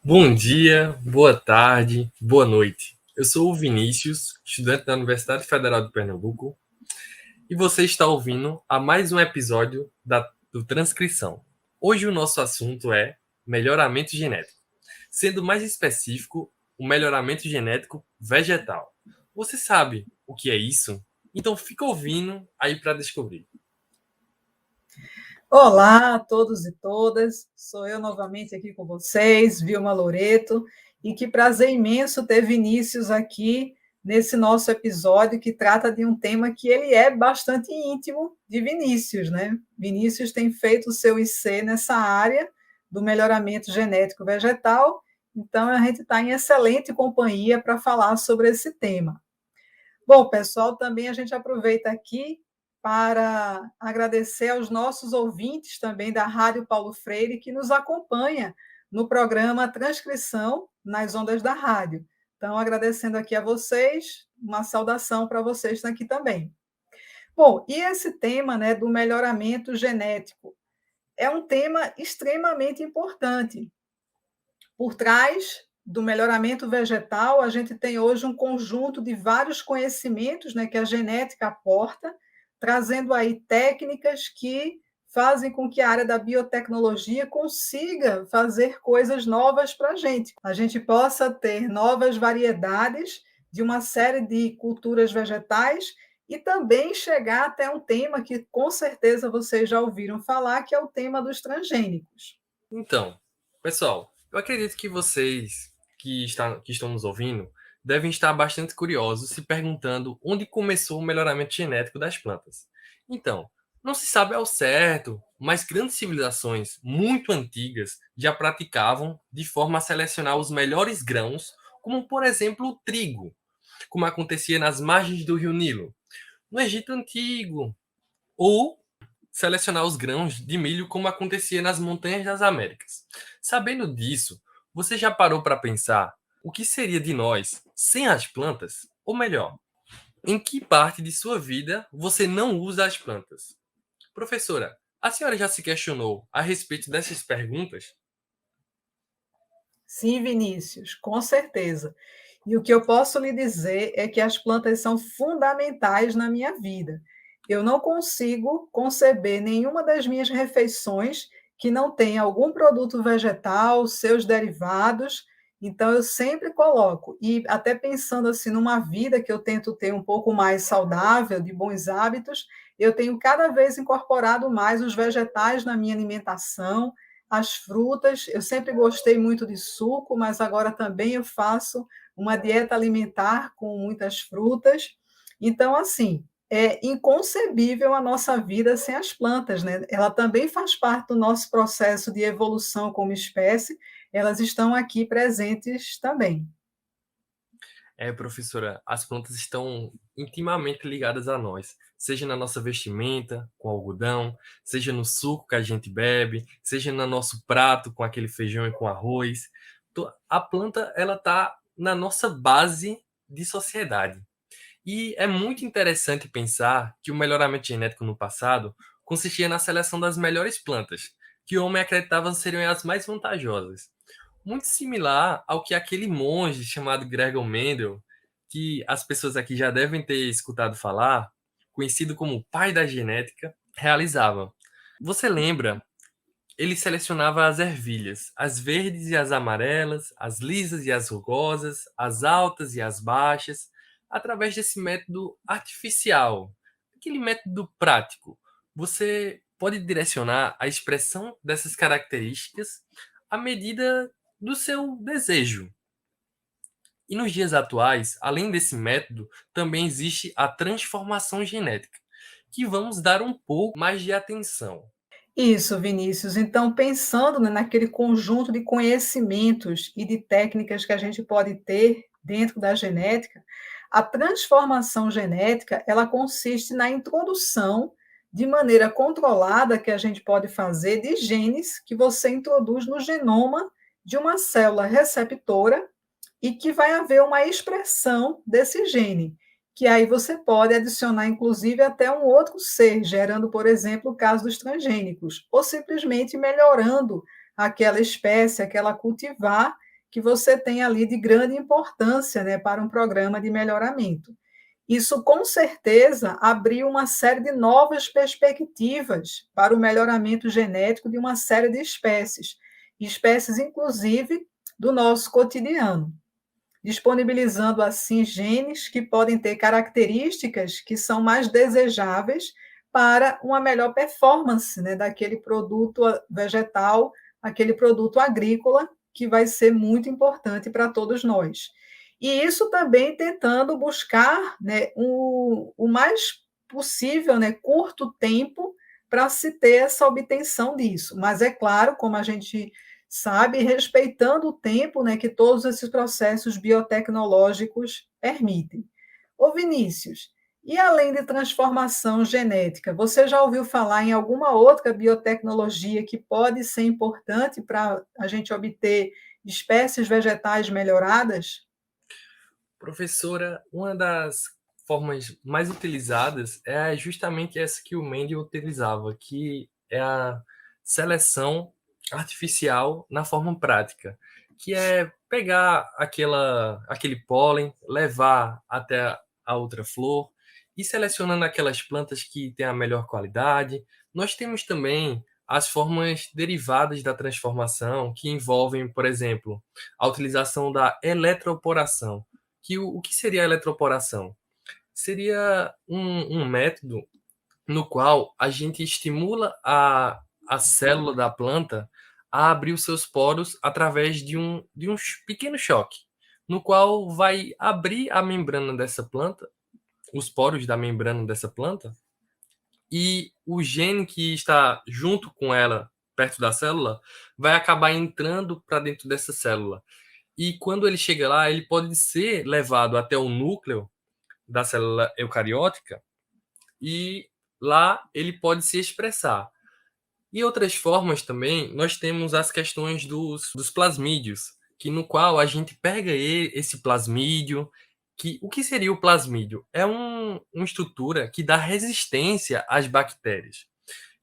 Bom dia, boa tarde, boa noite. Eu sou o Vinícius, estudante da Universidade Federal de Pernambuco, e você está ouvindo a mais um episódio do Transcrição. Hoje o nosso assunto é melhoramento genético, sendo mais específico, o melhoramento genético vegetal. Você sabe o que é isso? Então fica ouvindo aí para descobrir. Olá a todos e todas, sou eu novamente aqui com vocês, Vilma Loreto, e que prazer imenso ter Vinícius aqui nesse nosso episódio que trata de um tema que ele é bastante íntimo de Vinícius, né? Vinícius tem feito o seu IC nessa área do melhoramento genético vegetal, então a gente está em excelente companhia para falar sobre esse tema. Bom, pessoal, também a gente aproveita aqui para agradecer aos nossos ouvintes também da Rádio Paulo Freire, que nos acompanha no programa Transcrição nas Ondas da Rádio. Então, agradecendo aqui a vocês, uma saudação para vocês aqui também. Bom, e esse tema, né, do melhoramento genético é um tema extremamente importante. Por trás do melhoramento vegetal, a gente tem hoje um conjunto de vários conhecimentos, né, que a genética aporta, trazendo aí técnicas que fazem com que a área da biotecnologia consiga fazer coisas novas para a gente. A gente possa ter novas variedades de uma série de culturas vegetais e também chegar até um tema que com certeza vocês já ouviram falar, que é o tema dos transgênicos. Então, pessoal, eu acredito que vocês que estão nos ouvindo devem estar bastante curiosos, se perguntando onde começou o melhoramento genético das plantas. Então, não se sabe ao certo, mas grandes civilizações muito antigas já praticavam de forma a selecionar os melhores grãos, como por exemplo o trigo, como acontecia nas margens do rio Nilo, no Egito Antigo, ou selecionar os grãos de milho como acontecia nas montanhas das Américas. Sabendo disso, você já parou para pensar o que seria de nós sem as plantas? Ou melhor, em que parte de sua vida você não usa as plantas? Professora, a senhora já se questionou a respeito dessas perguntas? Sim, Vinícius, com certeza. E o que eu posso lhe dizer é que as plantas são fundamentais na minha vida. Eu não consigo conceber nenhuma das minhas refeições que não tenha algum produto vegetal, seus derivados. Então, eu sempre coloco, e até pensando assim numa vida que eu tento ter um pouco mais saudável, de bons hábitos, eu tenho cada vez incorporado mais os vegetais na minha alimentação, as frutas. Eu sempre gostei muito de suco, mas agora também eu faço uma dieta alimentar com muitas frutas. Então, assim, é inconcebível a nossa vida sem as plantas, né? Ela também faz parte do nosso processo de evolução como espécie, elas estão aqui presentes também. É, professora, as plantas estão intimamente ligadas a nós, seja na nossa vestimenta, com algodão, seja no suco que a gente bebe, seja no nosso prato com aquele feijão e com arroz. A planta, ela está na nossa base de sociedade. E é muito interessante pensar que o melhoramento genético no passado consistia na seleção das melhores plantas, que o homem acreditava seriam as mais vantajosas, muito similar ao que aquele monge chamado Gregor Mendel, que as pessoas aqui já devem ter escutado falar, conhecido como o pai da genética, realizava. Você lembra? Ele selecionava as ervilhas, as verdes e as amarelas, as lisas e as rugosas, as altas e as baixas, através desse método artificial, aquele método prático. Você pode direcionar a expressão dessas características à medida do seu desejo. E nos dias atuais, além desse método, também existe a transformação genética, que vamos dar um pouco mais de atenção. Isso, Vinícius. Então, pensando, né, naquele conjunto de conhecimentos e de técnicas que a gente pode ter dentro da genética, a transformação genética, ela consiste na introdução de maneira controlada que a gente pode fazer de genes que você introduz no genoma de uma célula receptora e que vai haver uma expressão desse gene, que aí você pode adicionar, inclusive, até um outro ser, gerando, por exemplo, o caso dos transgênicos, ou simplesmente melhorando aquela espécie, aquela cultivar, que você tem ali de grande importância, né, para um programa de melhoramento. Isso, com certeza, abriu uma série de novas perspectivas para o melhoramento genético de uma série de espécies, espécies, inclusive, do nosso cotidiano, disponibilizando, assim, genes que podem ter características que são mais desejáveis para uma melhor performance, né, daquele produto vegetal, aquele produto agrícola, que vai ser muito importante para todos nós. E isso também tentando buscar, né, o mais possível, né, curto tempo para se ter essa obtenção disso. Mas é claro, como a gente sabe, respeitando o tempo, né, que todos esses processos biotecnológicos permitem. Ô Vinícius, e além de transformação genética, você já ouviu falar em alguma outra biotecnologia que pode ser importante para a gente obter espécies vegetais melhoradas? Professora, uma das formas mais utilizadas é justamente essa que o Mendel utilizava, que é a seleção artificial na forma prática, que é pegar aquele pólen, levar até a outra flor e selecionando aquelas plantas que têm a melhor qualidade. Nós temos também as formas derivadas da transformação, que envolvem, por exemplo, a utilização da eletroporação que o que seria a eletroporação? Seria um método no qual a gente estimula a célula da planta a abrir os seus poros através de um pequeno choque, no qual vai abrir a membrana dessa planta, os poros da membrana dessa planta, e o gene que está junto com ela, perto da célula, vai acabar entrando para dentro dessa célula. E quando ele chega lá, ele pode ser levado até o núcleo da célula eucariótica e lá ele pode se expressar. E outras formas também, nós temos as questões dos plasmídios, que no qual a gente pega esse plasmídio, que o que seria o plasmídio? É uma estrutura que dá resistência às bactérias.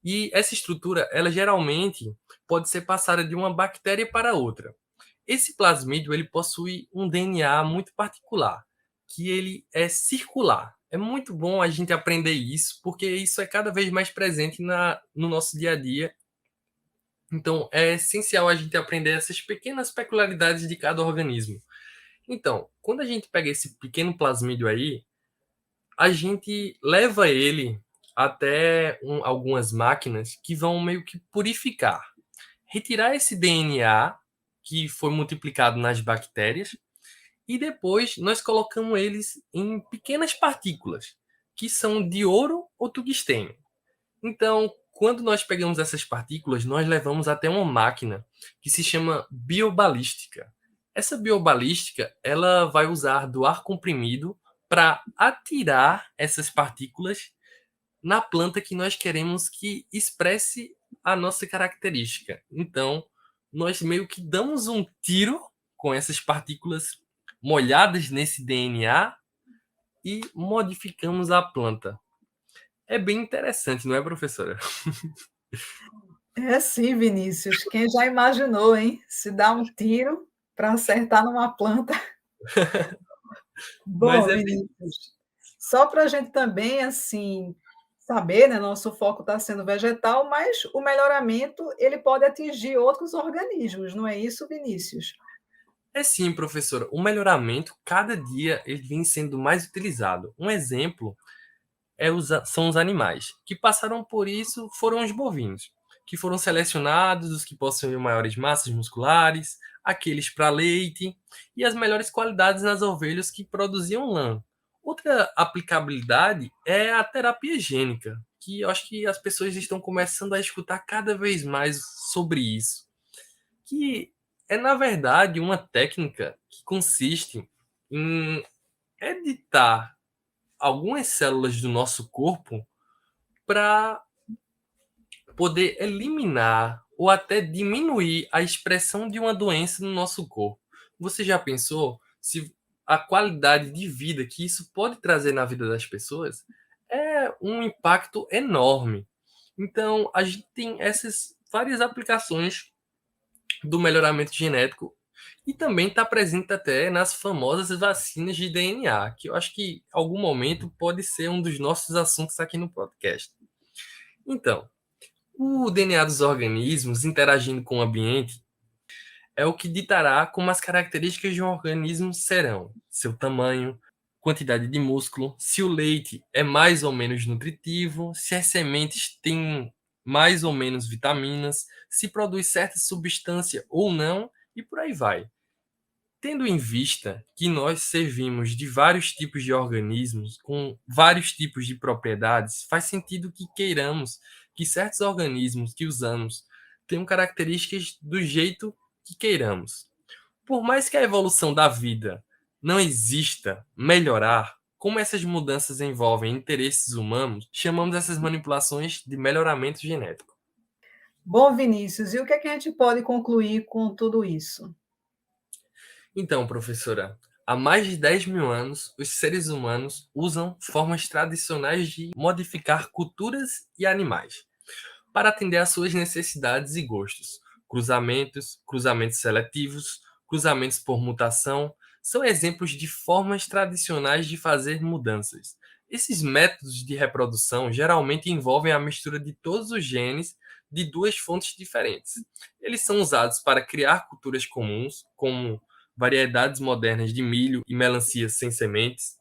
E essa estrutura, ela geralmente pode ser passada de uma bactéria para outra. Esse plasmídio ele possui um DNA muito particular, que ele é circular. É muito bom a gente aprender isso, porque isso é cada vez mais presente no nosso dia a dia. Então, é essencial a gente aprender essas pequenas peculiaridades de cada organismo. Então, quando a gente pega esse pequeno plasmídio aí, a gente leva ele até algumas máquinas que vão meio que purificar, retirar esse DNA que foi multiplicado nas bactérias e depois nós colocamos eles em pequenas partículas que são de ouro ou tungstênio. Então, quando nós pegamos essas partículas, nós levamos até uma máquina que se chama biobalística. Essa biobalística, ela vai usar do ar comprimido para atirar essas partículas na planta que nós queremos que expresse a nossa característica. Então, nós meio que damos um tiro com essas partículas molhadas nesse DNA e modificamos a planta. É bem interessante, não é, professora? É sim, Vinícius. Quem já imaginou, hein? Se dá um tiro para acertar numa planta. Mas Bom, é bem... Vinícius, só para a gente também, assim, saber, né? Nosso foco está sendo vegetal, mas o melhoramento ele pode atingir outros organismos, não é isso, Vinícius? É sim, professora. O melhoramento, cada dia, ele vem sendo mais utilizado. Um exemplo são os animais. Que passaram por isso foram os bovinos, que foram selecionados, os que possuem maiores massas musculares, aqueles para leite, e as melhores qualidades nas ovelhas que produziam lã. Outra aplicabilidade é a terapia gênica, que eu acho que as pessoas estão começando a escutar cada vez mais sobre isso. Que é, na verdade, uma técnica que consiste em editar algumas células do nosso corpo para poder eliminar ou até diminuir a expressão de uma doença no nosso corpo. Você já pensou se a qualidade de vida que isso pode trazer na vida das pessoas é um impacto enorme. Então, a gente tem essas várias aplicações do melhoramento genético E também está presente até nas famosas vacinas de DNA, que eu acho que em algum momento pode ser um dos nossos assuntos aqui no podcast. Então, o DNA dos organismos interagindo com o ambiente é o que ditará como as características de um organismo serão: seu tamanho, quantidade de músculo, se o leite é mais ou menos nutritivo, se as sementes têm mais ou menos vitaminas, se produz certa substância ou não, e por aí vai. Tendo em vista que nós servimos de vários tipos de organismos com vários tipos de propriedades, faz sentido que queiramos que certos organismos que usamos tenham características do jeito que queiramos. Por mais que a evolução da vida não exista melhorar, como essas mudanças envolvem interesses humanos, chamamos essas manipulações de melhoramento genético. Bom, Vinícius, e o que é que a gente pode concluir com tudo isso? Então, professora, há mais de 10 mil anos, os seres humanos usam formas tradicionais de modificar culturas e animais para atender às suas necessidades e gostos. Cruzamentos seletivos, cruzamentos por mutação, são exemplos de formas tradicionais de fazer mudanças. Esses métodos de reprodução geralmente envolvem a mistura de todos os genes de duas fontes diferentes. Eles são usados para criar culturas comuns, como variedades modernas de milho e melancia sem sementes.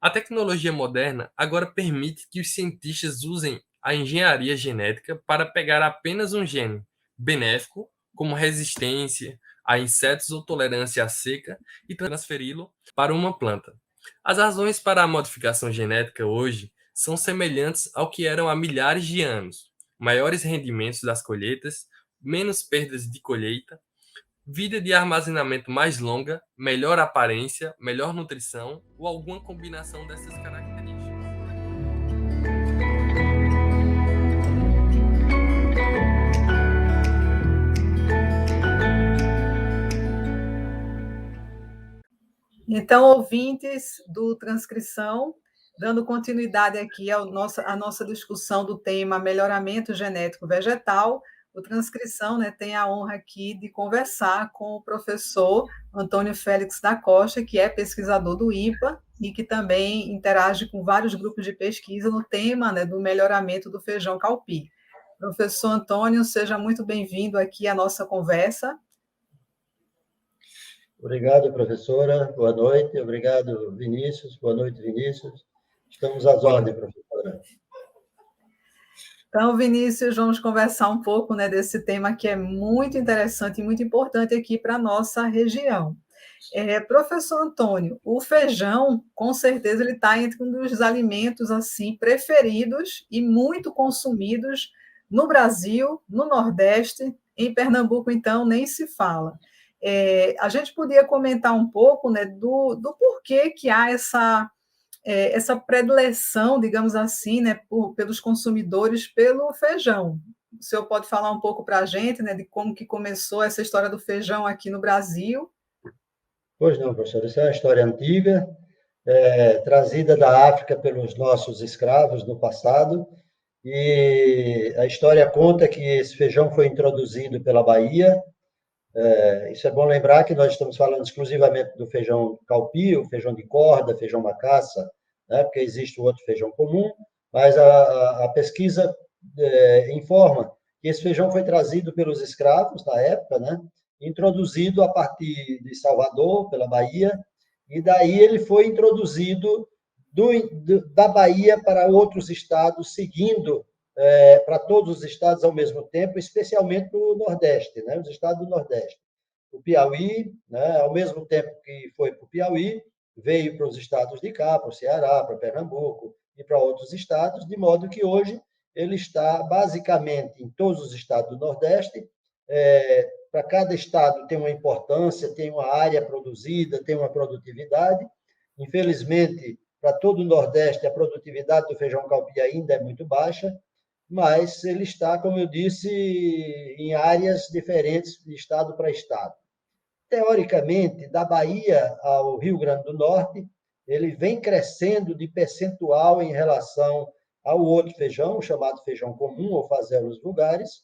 A tecnologia moderna agora permite que os cientistas usem a engenharia genética para pegar apenas um gene benéfico, como resistência a insetos ou tolerância à seca, e transferi-lo para uma planta. As razões para a modificação genética hoje são semelhantes ao que eram há milhares de anos: maiores rendimentos das colheitas, menos perdas de colheita, vida de armazenamento mais longa, melhor aparência, melhor nutrição ou alguma combinação dessas características. Então, ouvintes do Transcrição, dando continuidade aqui à nossa discussão do tema melhoramento genético vegetal, o Transcrição, né, tem a honra aqui de conversar com o professor Antônio Félix da Costa, que é pesquisador do IPA e que também interage com vários grupos de pesquisa no tema, né, do melhoramento do feijão calpi. Professor Antônio, seja muito bem-vindo aqui à nossa conversa. Obrigado, professora. Boa noite. Obrigado, Vinícius. Boa noite, Vinícius. Estamos às ordens, professora. Então, Vinícius, vamos conversar um pouco, né, desse tema que é muito interessante e muito importante aqui para a nossa região. Professor Antônio, o feijão, com certeza, ele está entre um dos alimentos assim preferidos e muito consumidos no Brasil, no Nordeste, em Pernambuco, então, nem se fala. A gente podia comentar um pouco, né, do porquê que há essa predileção, digamos assim, né, pelos consumidores pelo feijão. O senhor pode falar um pouco para a gente, né, de como que começou essa história do feijão aqui no Brasil? Pois não, professor. Isso é uma história antiga, trazida da África pelos nossos escravos no passado. E a história conta que esse feijão foi introduzido pela Bahia. Isso é bom lembrar que nós estamos falando exclusivamente do feijão calpi, o feijão de corda, feijão macaça, né? Porque existe o outro feijão comum, mas a pesquisa informa que esse feijão foi trazido pelos escravos na época, né? Introduzido a partir de Salvador, pela Bahia, e daí ele foi introduzido da Bahia para outros estados, seguindo para todos os estados ao mesmo tempo, especialmente no Nordeste, né? Os estados do Nordeste. O Piauí, né? Ao mesmo tempo que foi para o Piauí, veio para os estados de cá, para o Ceará, para Pernambuco e para outros estados, de modo que hoje ele está basicamente em todos os estados do Nordeste. Para cada estado tem uma importância, tem uma área produzida, tem uma produtividade. Infelizmente, para todo o Nordeste, a produtividade do feijão calpi ainda é muito baixa, mas ele está, como eu disse, em áreas diferentes de estado para estado. Teoricamente, da Bahia ao Rio Grande do Norte, ele vem crescendo de percentual em relação ao outro feijão, chamado feijão comum ou fazelos vulgares,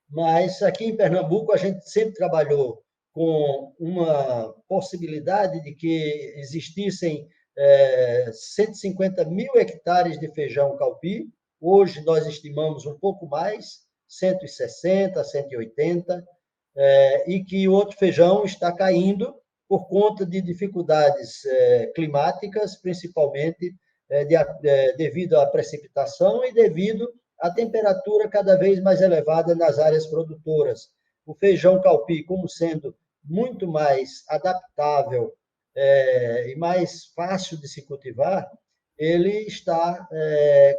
mas aqui em Pernambuco a gente sempre trabalhou com uma possibilidade de que existissem 150 mil hectares de feijão calpi. Hoje nós estimamos um pouco mais, 160, 180, e que o outro feijão está caindo por conta de dificuldades climáticas, principalmente devido à precipitação e devido à temperatura cada vez mais elevada nas áreas produtoras. O feijão calpi, como sendo muito mais adaptável e mais fácil de se cultivar, ele está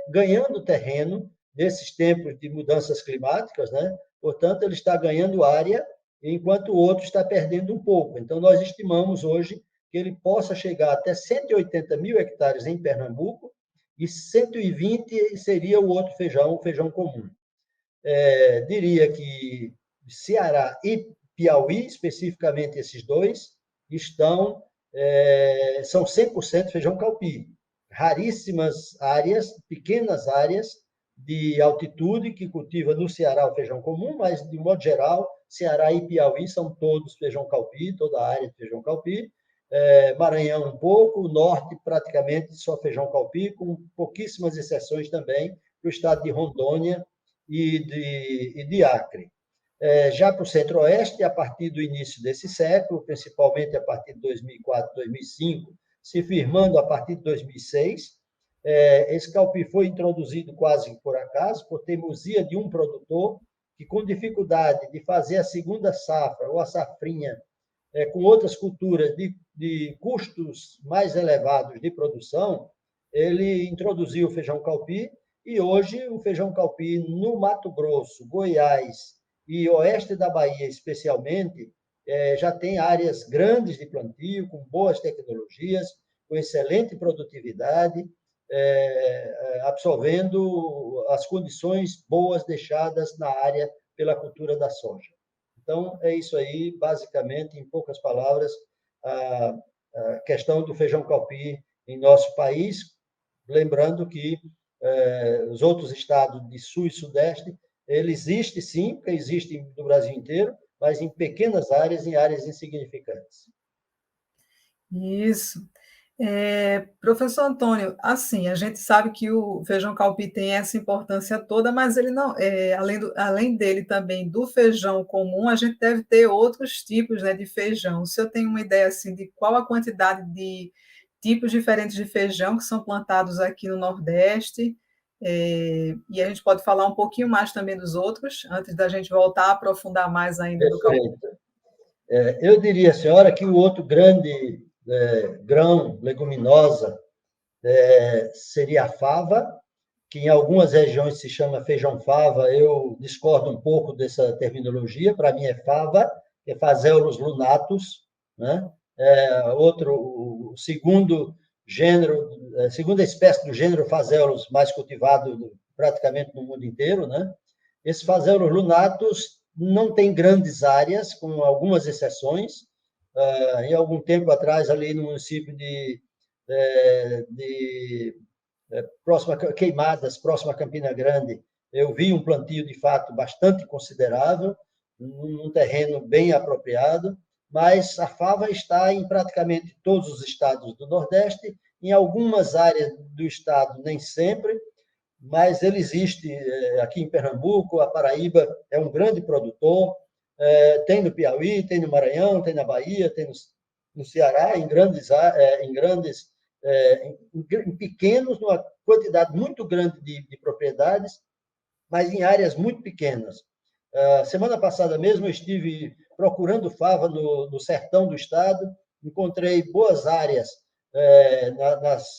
ganhando terreno nesses tempos de mudanças climáticas, né? Portanto, ele está ganhando área, enquanto o outro está perdendo um pouco. Então, nós estimamos hoje que ele possa chegar até 180 mil hectares em Pernambuco e 120 seria o outro feijão, o feijão comum. Diria que Ceará e Piauí, especificamente esses dois, são 100% feijão calpi. Raríssimas áreas, pequenas áreas de altitude que cultiva no Ceará o feijão comum, mas, de modo geral, Ceará e Piauí são todos feijão calpi, toda a área de feijão calpi. Maranhão um pouco, o norte praticamente só feijão calpi, com pouquíssimas exceções também para o estado de Rondônia e de Acre. Já para o centro-oeste, a partir do início desse século, principalmente a partir de 2004, 2005, se firmando a partir de 2006, esse calpi foi introduzido quase por acaso, por teimosia de um produtor que, com dificuldade de fazer a segunda safra ou a safrinha com outras culturas de custos mais elevados de produção, ele introduziu o feijão calpi, e hoje o feijão calpi no Mato Grosso, Goiás e oeste da Bahia, especialmente, já tem áreas grandes de plantio, com boas tecnologias, com excelente produtividade, absorvendo as condições boas deixadas na área pela cultura da soja. Então, é isso aí, basicamente, em poucas palavras, a questão do feijão calpi em nosso país, lembrando que os outros estados de sul e sudeste, ele existe sim, porque existe no Brasil inteiro, mas em pequenas áreas, em áreas insignificantes. Isso. Professor Antônio, assim, a gente sabe que o feijão calpi tem essa importância toda, mas ele não, além dele também, do feijão comum, a gente deve ter outros tipos, né, de feijão. O senhor tem uma ideia assim, de qual a quantidade de tipos diferentes de feijão que são plantados aqui no Nordeste? E a gente pode falar um pouquinho mais também dos outros, antes da gente voltar a aprofundar mais ainda do calpi. Eu diria, senhora, que o outro grande grão, leguminosa, seria a fava, que em algumas regiões se chama feijão-fava. Eu discordo um pouco dessa terminologia, para mim é fava, é Phaseolus lunatus, né? O segundo gênero, segunda espécie do gênero Phaseolus mais cultivado praticamente no mundo inteiro, né? Esse Phaseolus lunatus não tem grandes áreas, com algumas exceções. Em algum tempo atrás, ali no município de Queimadas, próximo a Campina Grande, eu vi um plantio, de fato, bastante considerável, num terreno bem apropriado, mas a fava está em praticamente todos os estados do Nordeste, em algumas áreas do estado, nem sempre, mas ele existe aqui em Pernambuco. A Paraíba é um grande produtor, tem no Piauí, tem no Maranhão, tem na Bahia, tem no Ceará, em pequenos, numa quantidade muito grande de propriedades, mas em áreas muito pequenas. Semana passada mesmo eu estive procurando fava no sertão do estado, encontrei boas áreas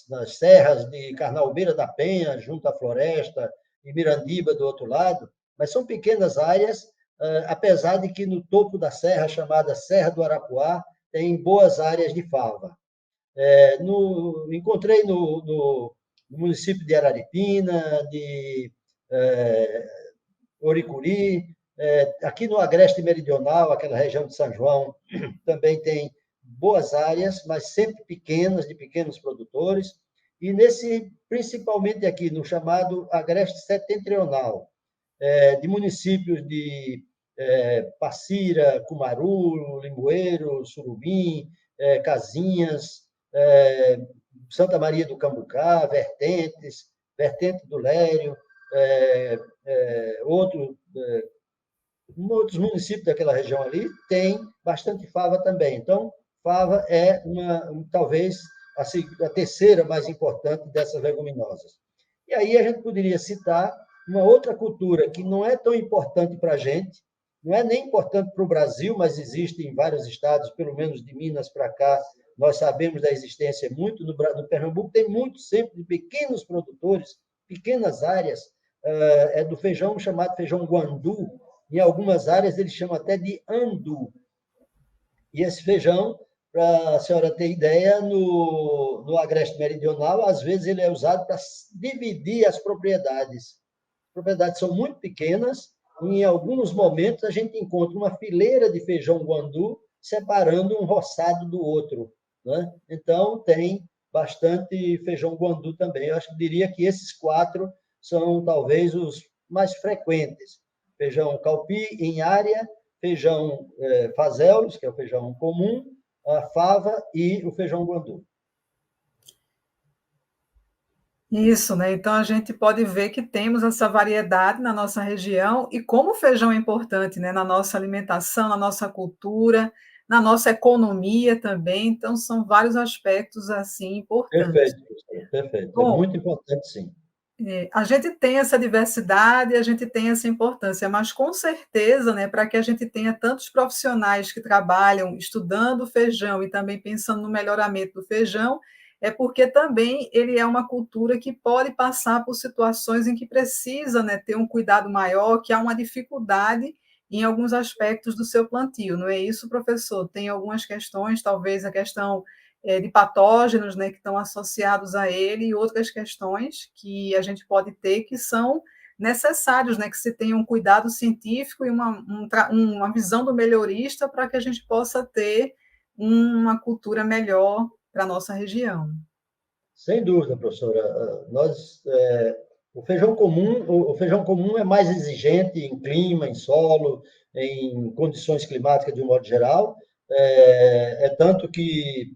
nas serras de Carnaubeira da Penha, junto à floresta, e Mirandiba do outro lado, mas são pequenas áreas, apesar de que no topo da serra, chamada Serra do Arapuá, tem boas áreas de fava. Encontrei no município de Araripina, de Oricuri, aqui no Agreste Meridional, aquela região de São João, também tem boas áreas, mas sempre pequenas, de pequenos produtores, e principalmente aqui no chamado Agreste Setentrional, de municípios de Passira, Cumaru, Limoeiro, Surubim, Casinhas, Santa Maria do Cambucá, Vertente do Lério, outros municípios daquela região ali tem bastante fava também. Então, fava é talvez a terceira mais importante dessas leguminosas. E aí a gente poderia citar uma outra cultura que não é tão importante para a gente, não é nem importante para o Brasil, mas existe em vários estados, pelo menos de Minas para cá, nós sabemos da existência muito, no Pernambuco tem muito sempre de pequenos produtores, pequenas áreas, do feijão chamado feijão guandu, em algumas áreas eles chamam até de andu. E esse feijão, para a senhora ter ideia, no Agreste Meridional, às vezes ele é usado para dividir as propriedades. As propriedades são muito pequenas, e em alguns momentos a gente encontra uma fileira de feijão guandu separando um roçado do outro, né? Então, tem bastante feijão guandu também. Eu diria que esses 4 são talvez os mais frequentes. Feijão calpi em área, feijão fazelos, que é o feijão comum, a fava e o feijão guandu. Isso, né? Então a gente pode ver que temos essa variedade na nossa região e como o feijão é importante, né, na nossa alimentação, na nossa cultura, na nossa economia também. Então são vários aspectos assim importantes. Perfeito, perfeito. É Bom, muito importante, sim. a gente tem essa diversidade, a gente tem essa importância, mas com certeza, né, para que a gente tenha tantos profissionais que trabalham estudando o feijão e também pensando no melhoramento do feijão, é porque também ele é uma cultura que pode passar por situações em que precisa, né, ter um cuidado maior, que há uma dificuldade em alguns aspectos do seu plantio, não é isso, professor? Tem algumas questões, talvez a questão de patógenos, né, que estão associados a ele, e outras questões que a gente pode ter que são necessários, né, que se tenha um cuidado científico e uma visão do melhorista para que a gente possa ter uma cultura melhor para a nossa região. Sem dúvida, professora. O feijão comum é mais exigente em clima, em solo, em condições climáticas de um modo geral. Tanto que,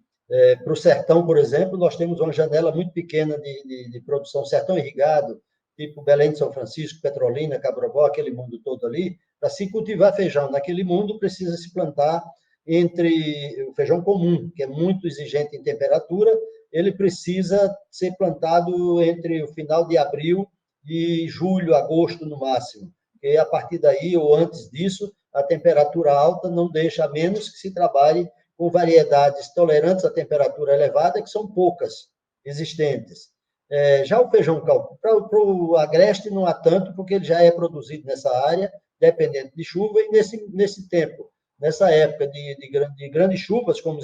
para o sertão, por exemplo, nós temos uma janela muito pequena de produção, sertão irrigado, tipo Belém de São Francisco, Petrolina, Cabrobó, aquele mundo todo ali. Para se cultivar feijão naquele mundo, precisa se plantar entre o feijão comum, que é muito exigente em temperatura, ele precisa ser plantado entre o final de abril e julho, agosto no máximo. E a partir daí, ou antes disso, a temperatura alta não deixa, a menos que se trabalhe com variedades tolerantes à temperatura elevada, que são poucas existentes. Já o feijão calpi, para o agreste não há tanto, porque ele já é produzido nessa área, dependente de chuva, e nesse tempo, nessa época de grandes chuvas, como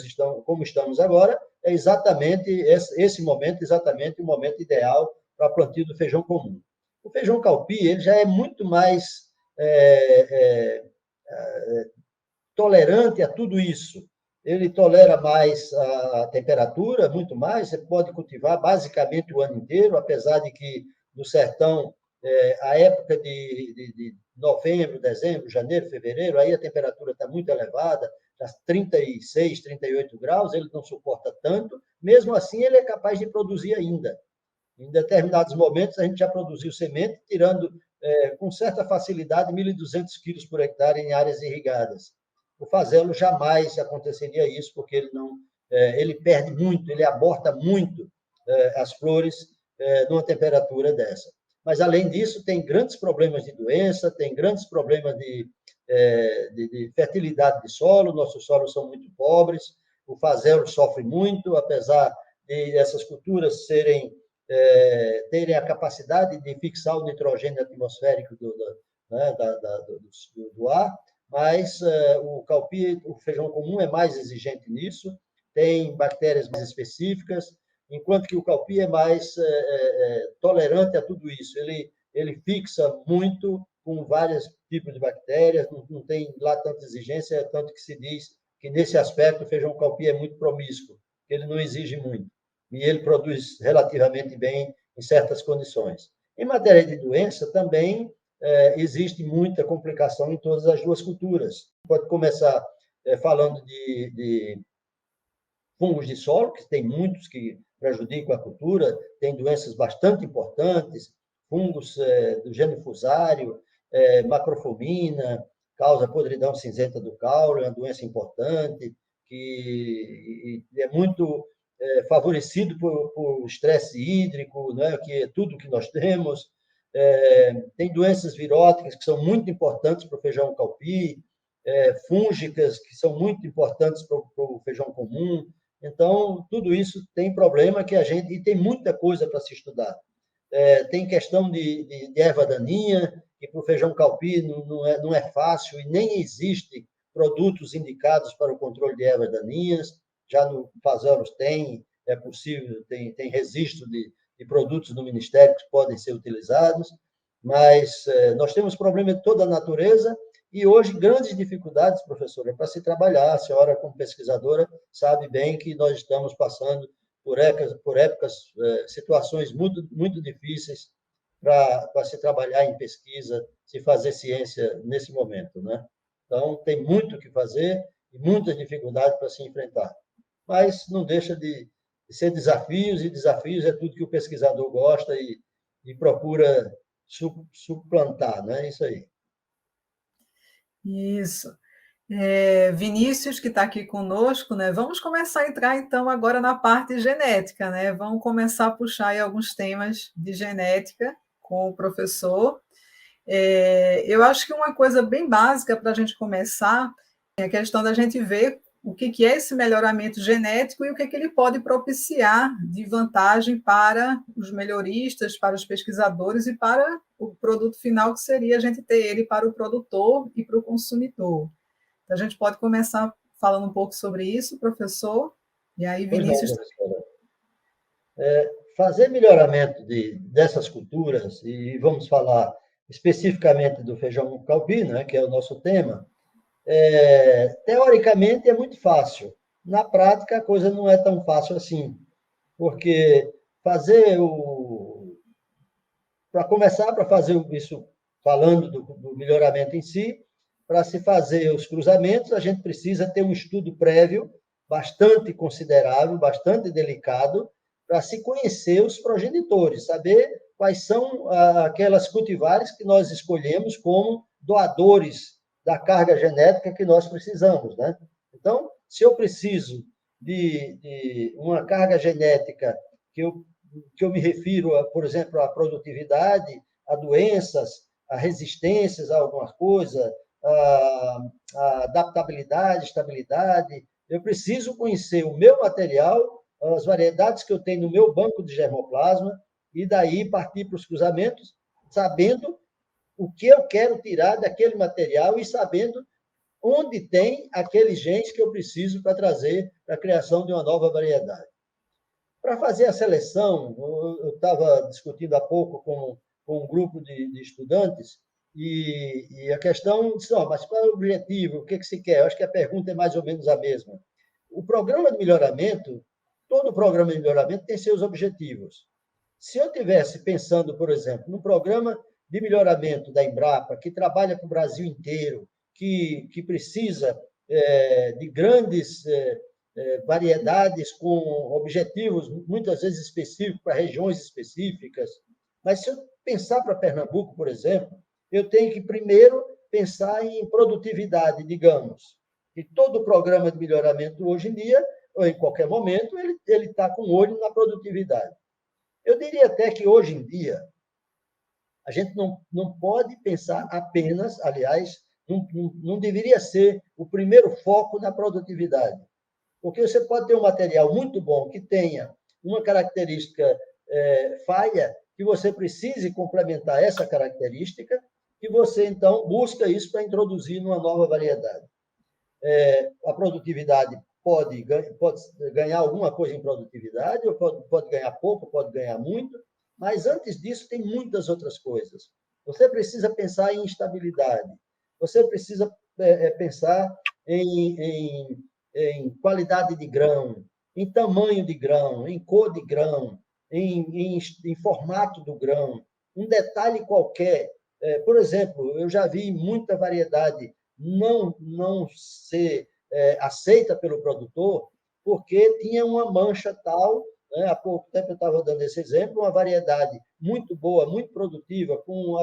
estamos agora, é exatamente esse momento, exatamente o momento ideal para plantio do feijão comum. O feijão calpi ele já é muito mais tolerante a tudo isso. Ele tolera mais a temperatura, muito mais. Você pode cultivar basicamente o ano inteiro, apesar de que no sertão, a época de novembro, dezembro, janeiro, fevereiro, aí a temperatura está muito elevada, já 36, 38 graus, ele não suporta tanto. Mesmo assim, ele é capaz de produzir ainda. Em determinados momentos, a gente já produziu semente, tirando com certa facilidade 1.200 quilos por hectare em áreas irrigadas. O fazelo jamais aconteceria isso, porque ele perde muito, ele aborta muito as flores numa temperatura dessa. Mas, além disso, tem grandes problemas de doença, tem grandes problemas de fertilidade de solo, nossos solos são muito pobres, o fazelo sofre muito, apesar de essas culturas terem a capacidade de fixar o nitrogênio atmosférico do ar, mas o calpi, o feijão comum, é mais exigente nisso, tem bactérias mais específicas, enquanto que o calpi é mais tolerante a tudo isso. Ele fixa muito com vários tipos de bactérias, não tem lá tanta exigência, tanto que se diz que, nesse aspecto, o feijão calpi é muito promíscuo, ele não exige muito, e ele produz relativamente bem em certas condições. Em matéria de doença, também existe muita complicação em todas as duas culturas. Pode começar falando de fungos de solo, que tem muitos que prejudicam a cultura, tem doenças bastante importantes, fungos do gênero fusário, macrofomina, causa podridão cinzenta do caule, é uma doença importante, que é muito favorecido por estresse hídrico, né, que é tudo que nós temos. Tem doenças viróticas que são muito importantes para o feijão calpi, fúngicas que são muito importantes para o feijão comum. Então, tudo isso tem problema que a gente... E tem muita coisa para se estudar. Tem questão de erva daninha, que para o feijão calpi não é fácil, e nem existe produtos indicados para o controle de ervas daninhas. Já no Fasanos é possível, tem registro de produtos no Ministério que podem ser utilizados, mas nós temos problema de toda a natureza, e hoje grandes dificuldades, professora, para se trabalhar. A senhora, como pesquisadora, sabe bem que nós estamos passando por épocas, situações muito, muito difíceis para se trabalhar em pesquisa, se fazer ciência nesse momento, né? Então, tem muito o que fazer e muitas dificuldades para se enfrentar. Mas não deixa de ser desafios, e desafios é tudo que o pesquisador gosta e procura suplantar, não é isso aí? Isso. Vinícius, que está aqui conosco, né? Vamos começar a entrar, então, agora na parte genética, né? Vamos começar a puxar aí alguns temas de genética com o professor. Eu acho que uma coisa bem básica para a gente começar é a questão da gente ver o que é esse melhoramento genético e o que ele pode propiciar de vantagem para os melhoristas, para os pesquisadores e para o produto final, que seria a gente ter ele para o produtor e para o consumidor. Então, a gente pode começar falando um pouco sobre isso, professor? E aí, Vinícius... Fazer melhoramento dessas culturas, e vamos falar especificamente do feijão calpi, né, que é o nosso tema, teoricamente é muito fácil. Na prática, a coisa não é tão fácil assim, porque para começar, para fazer isso, falando do melhoramento em si, para se fazer os cruzamentos, a gente precisa ter um estudo prévio bastante considerável, bastante delicado, para se conhecer os progenitores, saber quais são aquelas cultivares que nós escolhemos como doadores da carga genética que nós precisamos, né? Então, se eu preciso de uma carga genética que eu me refiro, por exemplo, à produtividade, a doenças, a resistências a alguma coisa, a adaptabilidade, estabilidade, eu preciso conhecer o meu material, as variedades que eu tenho no meu banco de germoplasma, e daí partir para os cruzamentos, sabendo o que eu quero tirar daquele material e sabendo onde tem aqueles genes que eu preciso para trazer para a criação de uma nova variedade. Para fazer a seleção, eu estava discutindo há pouco com um grupo de estudantes, e a questão disse, mas qual é o objetivo? O que se quer? Eu acho que a pergunta é mais ou menos a mesma. O programa de melhoramento, todo programa de melhoramento tem seus objetivos. Se eu tivesse pensando, por exemplo, no programa de melhoramento da Embrapa, que trabalha para o Brasil inteiro, que precisa de grandes variedades com objetivos, muitas vezes específicos, para regiões específicas, mas se eu pensar para Pernambuco, por exemplo, eu tenho que primeiro pensar em produtividade, digamos. E todo programa de melhoramento hoje em dia, ou em qualquer momento, ele está com olho na produtividade. Eu diria até que hoje em dia a gente não pode pensar apenas, aliás, não deveria ser o primeiro foco na produtividade, porque você pode ter um material muito bom que tenha uma característica falha, que você precise complementar essa característica, que você, então, busca isso para introduzir numa nova variedade. A produtividade pode ganhar alguma coisa em produtividade, ou pode ganhar pouco, pode ganhar muito, mas antes disso tem muitas outras coisas. Você precisa pensar em estabilidade, você precisa pensar em qualidade de grão, em tamanho de grão, em cor de grão, em formato do grão. Um detalhe qualquer Por exemplo, eu já vi muita variedade não ser aceita pelo produtor porque tinha uma mancha tal, né? Há pouco tempo eu estava dando esse exemplo, uma variedade muito boa, muito produtiva, com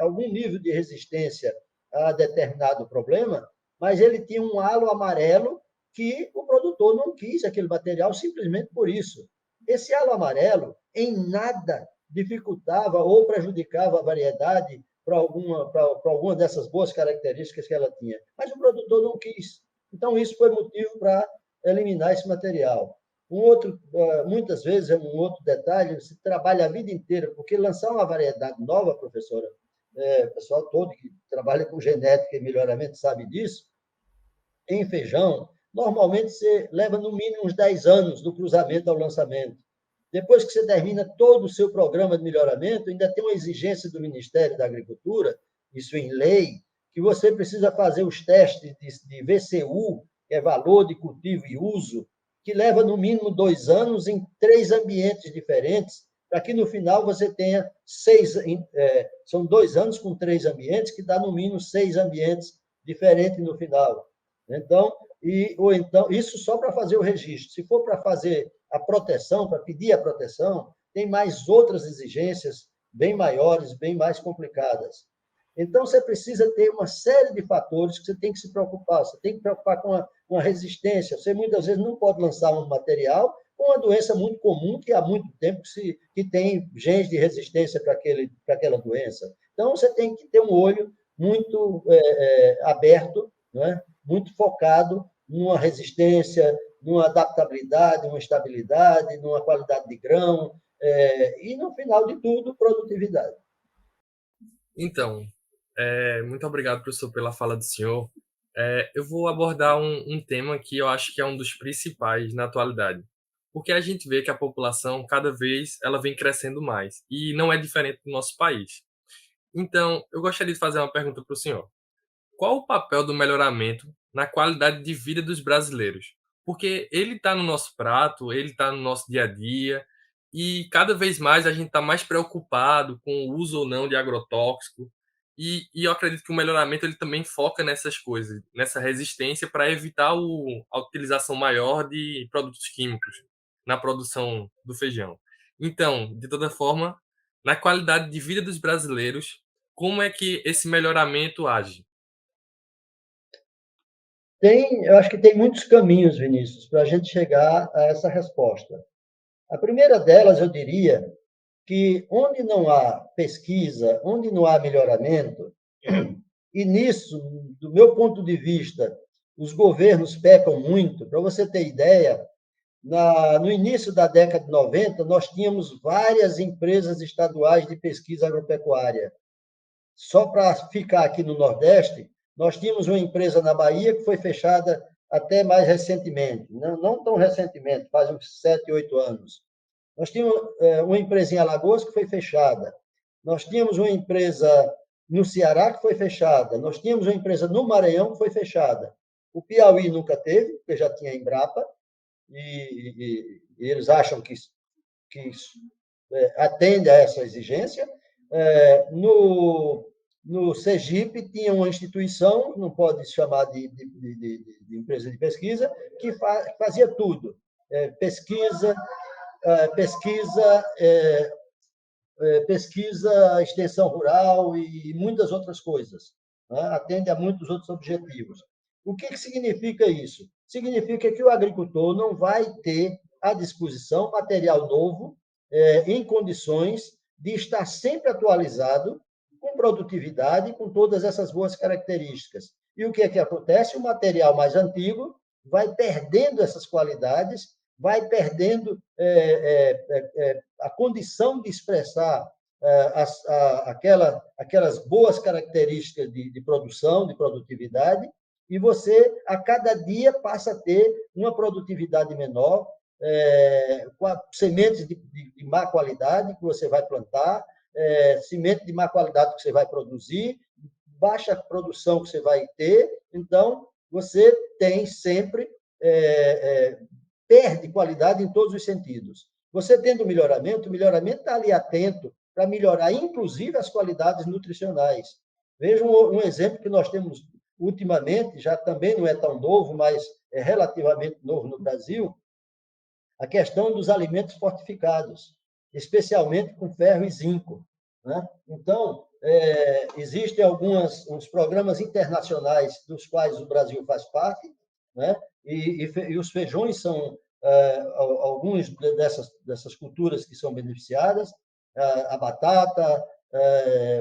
algum nível de resistência a determinado problema, mas ele tinha um halo amarelo que o produtor não quis aquele material simplesmente por isso. Esse halo amarelo, em nada, dificultava ou prejudicava a variedade para alguma dessas boas características que ela tinha. Mas o produtor não quis. Então, isso foi motivo para eliminar esse material. Muitas vezes, é um outro detalhe, se trabalha a vida inteira, porque lançar uma variedade nova, professora, o pessoal todo que trabalha com genética e melhoramento sabe disso, em feijão, normalmente você leva no mínimo uns 10 anos do cruzamento ao lançamento. Depois que você termina todo o seu programa de melhoramento, ainda tem uma exigência do Ministério da Agricultura, isso em lei, que você precisa fazer os testes de VCU, que é valor de cultivo e uso, que leva no mínimo 2 anos em 3 ambientes diferentes, para que no final você tenha são 2 anos com 3 ambientes, que dá no mínimo 6 ambientes diferentes no final. Ou então, isso só para fazer o registro. Se for para fazer a proteção, para pedir a proteção, tem mais outras exigências bem maiores, bem mais complicadas. Então, você precisa ter uma série de fatores que você tem que se preocupar. Você tem que se preocupar com a resistência. Você, muitas vezes, não pode lançar um material com uma doença muito comum, que há muito tempo que tem genes de resistência para aquela doença. Então, você tem que ter um olho muito aberto, não é? Muito focado numa resistência, numa adaptabilidade, numa estabilidade, numa qualidade de grão, e, no final de tudo, produtividade. Então, muito obrigado, professor, pela fala do senhor. Eu vou abordar um tema que eu acho que é um dos principais na atualidade, porque a gente vê que a população, cada vez, ela vem crescendo mais, e não é diferente do nosso país. Então, eu gostaria de fazer uma pergunta para o senhor. Qual o papel do melhoramento na qualidade de vida dos brasileiros? Porque ele está no nosso prato, ele está no nosso dia a dia, e cada vez mais a gente está mais preocupado com o uso ou não de agrotóxico, e eu acredito que o melhoramento ele também foca nessas coisas, nessa resistência para evitar a utilização maior de produtos químicos na produção do feijão. Então, de toda forma, na qualidade de vida dos brasileiros, como é que esse melhoramento age? Eu acho que tem muitos caminhos, Vinícius, para a gente chegar a essa resposta. A primeira delas, eu diria, que onde não há pesquisa, onde não há melhoramento, e nisso, do meu ponto de vista, os governos pecam muito. Para você ter ideia, no início da década de 90, nós tínhamos várias empresas estaduais de pesquisa agropecuária. Só para ficar aqui no Nordeste, nós tínhamos uma empresa na Bahia que foi fechada até mais recentemente, não tão recentemente, faz uns 7, 8 anos. Nós tínhamos uma empresa em Alagoas que foi fechada. Nós tínhamos uma empresa no Ceará que foi fechada. Nós tínhamos uma empresa no Maranhão que foi fechada. O Piauí nunca teve, porque já tinha a Embrapa, e eles acham que atende a essa exigência. No Sergipe, tinha uma instituição, não pode se chamar de empresa de pesquisa, que fazia tudo. Pesquisa, extensão rural e muitas outras coisas. Né? Atende a muitos outros objetivos. O que significa isso? Significa que o agricultor não vai ter à disposição material novo em condições de estar sempre atualizado, com produtividade, com todas essas boas características. E o que é que acontece? O material mais antigo vai perdendo essas qualidades, vai perdendo a condição de expressar aquelas boas características de produção, de produtividade, e você, a cada dia, passa a ter uma produtividade menor, com sementes de má qualidade que você vai plantar, semente de má qualidade que você vai produzir, baixa produção que você vai ter. Então, você tem sempre, perde qualidade em todos os sentidos. Você tendo o melhoramento está ali atento para melhorar, inclusive, as qualidades nutricionais. Veja um exemplo que nós temos ultimamente, já também não é tão novo, mas é relativamente novo no Brasil, a questão dos alimentos fortificados, especialmente com ferro e zinco, né? Então, existem uns programas internacionais dos quais o Brasil faz parte, né? E os feijões são algumas dessas culturas que são beneficiadas, a batata,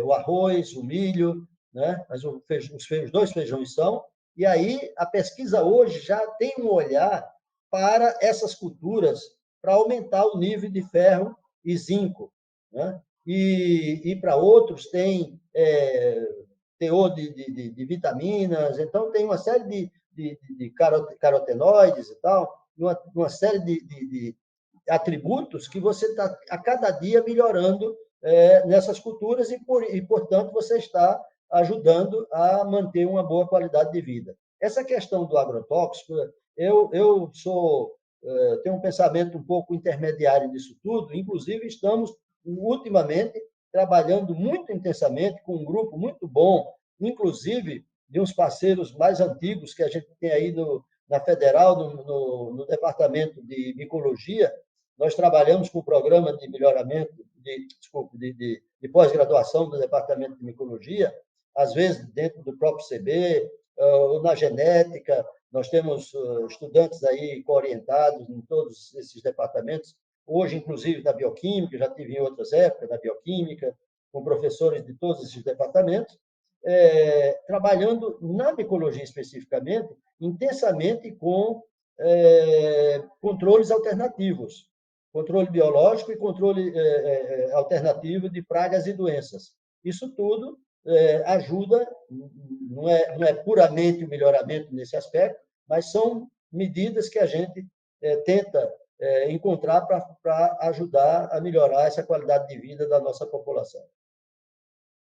o arroz, o milho, né? Mas os dois feijões são. E aí a pesquisa hoje já tem um olhar para essas culturas para aumentar o nível de ferro e zinco, né? E para outros tem teor de vitaminas, então tem uma série de carotenoides e tal, uma série de atributos que você está a cada dia melhorando nessas culturas e, portanto, você está ajudando a manter uma boa qualidade de vida. Essa questão do agrotóxico, eu tenho um pensamento um pouco intermediário disso tudo, inclusive estamos, ultimamente, trabalhando muito intensamente com um grupo muito bom, inclusive de uns parceiros mais antigos que a gente tem aí na Federal, no Departamento de Micologia. Nós trabalhamos com o programa de melhoramento, de pós-graduação do Departamento de Micologia, às vezes dentro do próprio CB, ou na genética. Nós temos estudantes aí orientados em todos esses departamentos, hoje, inclusive, na bioquímica, já tive em outras épocas, na bioquímica, com professores de todos esses departamentos, trabalhando na micologia especificamente, intensamente com controles alternativos, controle biológico e controle alternativo de pragas e doenças. Isso tudo ajuda, não é puramente o melhoramento nesse aspecto, mas são medidas que a gente tenta encontrar para ajudar a melhorar essa qualidade de vida da nossa população.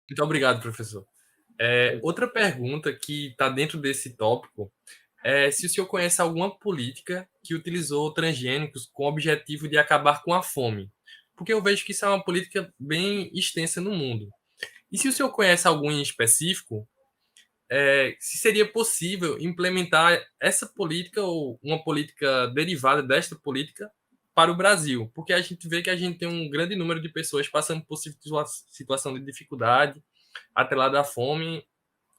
Muito obrigado, professor. Outra pergunta que está dentro desse tópico é se o senhor conhece alguma política que utilizou transgênicos com o objetivo de acabar com a fome, porque eu vejo que isso é uma política bem extensa no mundo. E se o senhor conhece algum em específico, se seria possível implementar essa política ou uma política derivada desta política para o Brasil, porque a gente vê que a gente tem um grande número de pessoas passando por situação de dificuldade, atrelada à fome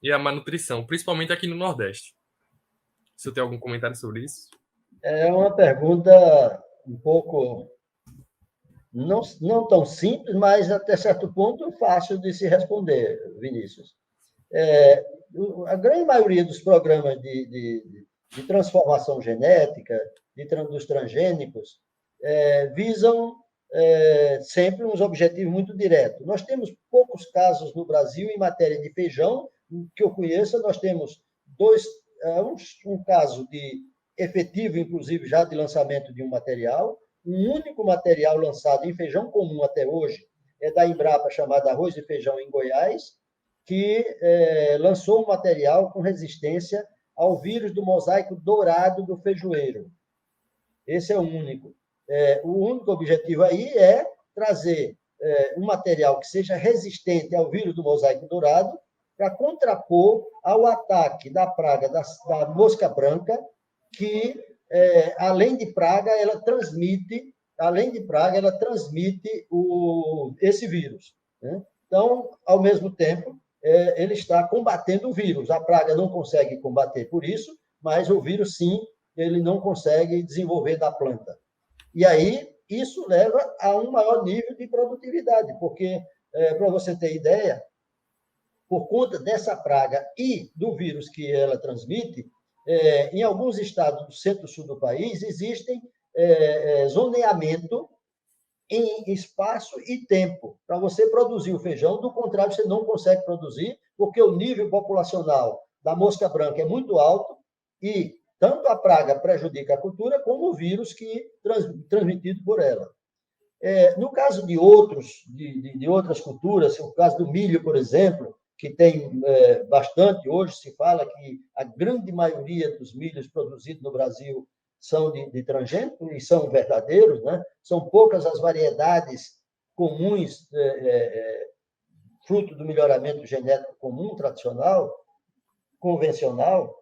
e à malnutrição, principalmente aqui no Nordeste. O senhor tem algum comentário sobre isso? É uma pergunta um pouco não tão simples, mas até certo ponto fácil de se responder, Vinícius. A grande maioria dos programas de transformação genética, dos transgênicos, visam sempre uns objetivos muito diretos. Nós temos poucos casos no Brasil em matéria de feijão, que eu conheça. Nós temos um caso de efetivo, inclusive, já de lançamento de um material. Um único material lançado em feijão comum até hoje é da Embrapa, chamada Arroz e Feijão em Goiás, que lançou um material com resistência ao vírus do mosaico dourado do feijoeiro. Esse é o único. O único objetivo aí é trazer um material que seja resistente ao vírus do mosaico dourado para contrapor ao ataque da praga da mosca branca, que, além de praga, ela transmite esse vírus, né? Então, ao mesmo tempo, ele está combatendo o vírus. A praga não consegue combater por isso, mas o vírus, sim, ele não consegue desenvolver da planta. E aí, isso leva a um maior nível de produtividade, porque, para você ter ideia, por conta dessa praga e do vírus que ela transmite, em alguns estados do centro-sul do país, existem zoneamento em espaço e tempo para você produzir o feijão. Do contrário, você não consegue produzir, porque o nível populacional da mosca branca é muito alto e tanto a praga prejudica a cultura, como o vírus transmitido por ela. No caso de outras culturas, o caso do milho, por exemplo, que tem bastante, hoje se fala que a grande maioria dos milhos produzidos no Brasil são de transgênico, e são verdadeiros, né? São poucas as variedades comuns, fruto do melhoramento genético comum, tradicional, convencional,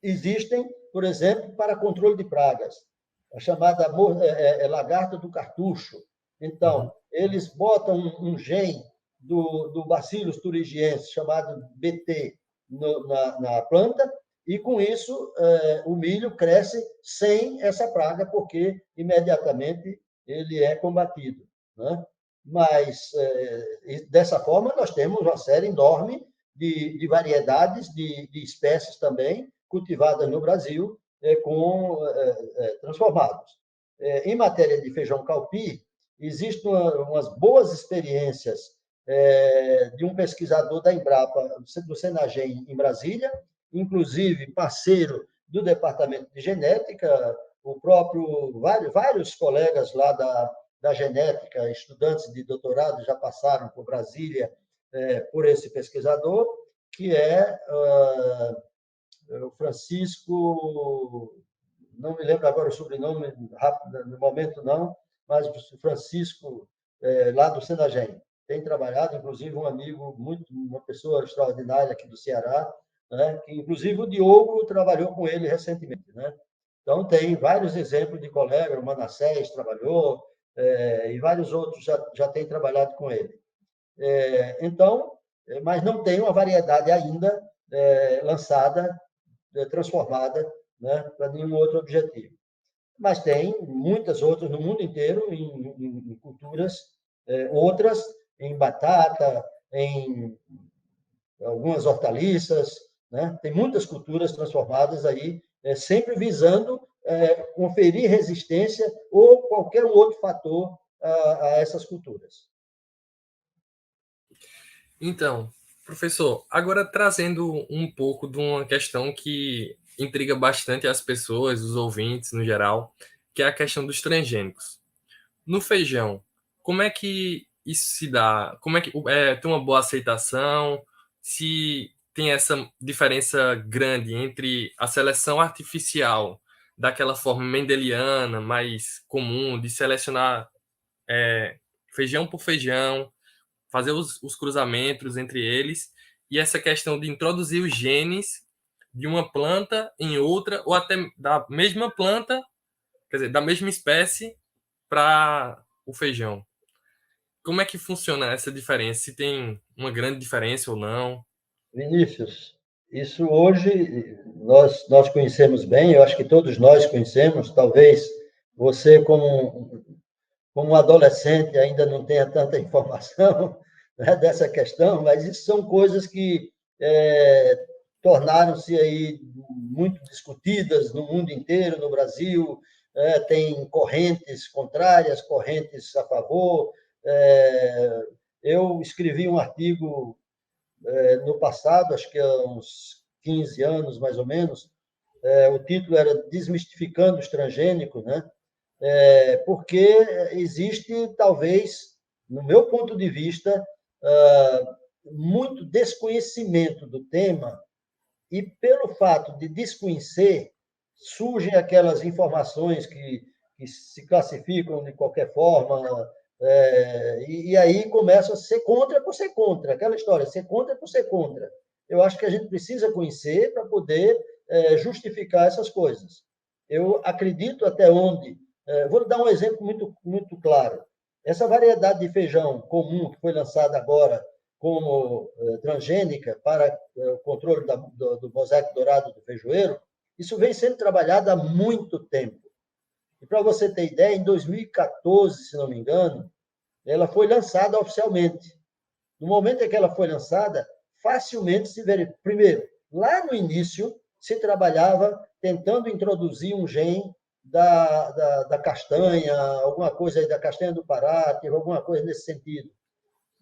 existem, por exemplo, para controle de pragas, a chamada lagarta do cartucho. Então, eles botam um gene do Bacillus thuringiensis, chamado BT, na planta, e, com isso, o milho cresce sem essa praga, porque imediatamente ele é combatido, né? Mas, dessa forma, nós temos uma série enorme de variedades, de espécies também, cultivadas no Brasil, transformados. Em matéria de feijão calpi, existem umas boas experiências de um pesquisador da Embrapa, do Senagem, em Brasília, inclusive parceiro do Departamento de Genética, vários colegas lá da genética, estudantes de doutorado, já passaram por Brasília por esse pesquisador, que é o Francisco, não me lembro agora o sobrenome, rápido, no momento não, mas o Francisco, lá do Senagem. Tem trabalhado, inclusive, um amigo, uma pessoa extraordinária aqui do Ceará, né, que, inclusive, o Diogo trabalhou com ele recentemente, né? Então, tem vários exemplos de colegas, o Manassés trabalhou, e vários outros já têm trabalhado com ele. Então, mas não tem uma variedade ainda lançada, transformada, né, para nenhum outro objetivo. Mas tem muitas outras no mundo inteiro, em culturas, outras em batata, em algumas hortaliças, né? Tem muitas culturas transformadas aí, sempre visando conferir resistência ou qualquer outro fator a essas culturas. Então, professor, agora trazendo um pouco de uma questão que intriga bastante as pessoas, os ouvintes no geral, que é a questão dos transgênicos. No feijão, como é que isso se dá? Como é que tem uma boa aceitação? Se tem essa diferença grande entre a seleção artificial, daquela forma mendeliana, mais comum, de selecionar feijão por feijão, fazer os cruzamentos entre eles, e essa questão de introduzir os genes de uma planta em outra, ou até da mesma planta, quer dizer, da mesma espécie, para o feijão. Como é que funciona essa diferença? Se tem uma grande diferença ou não? Vinícius, isso hoje nós conhecemos bem, eu acho que todos nós conhecemos, talvez você, como um adolescente, ainda não tenha tanta informação, né, dessa questão, mas isso são coisas que tornaram-se aí muito discutidas no mundo inteiro, no Brasil, tem correntes contrárias, correntes a favor. Eu escrevi um artigo no passado, acho que há uns 15 anos, mais ou menos, o título era Desmistificando os Transgênicos, né? Porque existe, talvez, no meu ponto de vista, muito desconhecimento do tema, e pelo fato de desconhecer, surgem aquelas informações que se classificam de qualquer forma, e aí começa a ser contra por ser contra, aquela história, ser contra por ser contra. Eu acho que a gente precisa conhecer para poder justificar essas coisas. Eu acredito até onde... Vou dar um exemplo muito, muito claro. Essa variedade de feijão comum que foi lançada agora como transgênica para o controle do mosaico dourado do feijoeiro, isso vem sendo trabalhado há muito tempo. E, para você ter ideia, em 2014, se não me engano, ela foi lançada oficialmente. No momento em que ela foi lançada, facilmente se verifica. Primeiro, lá no início, se trabalhava tentando introduzir um gene da castanha, alguma coisa aí da castanha do Pará, teve alguma coisa nesse sentido.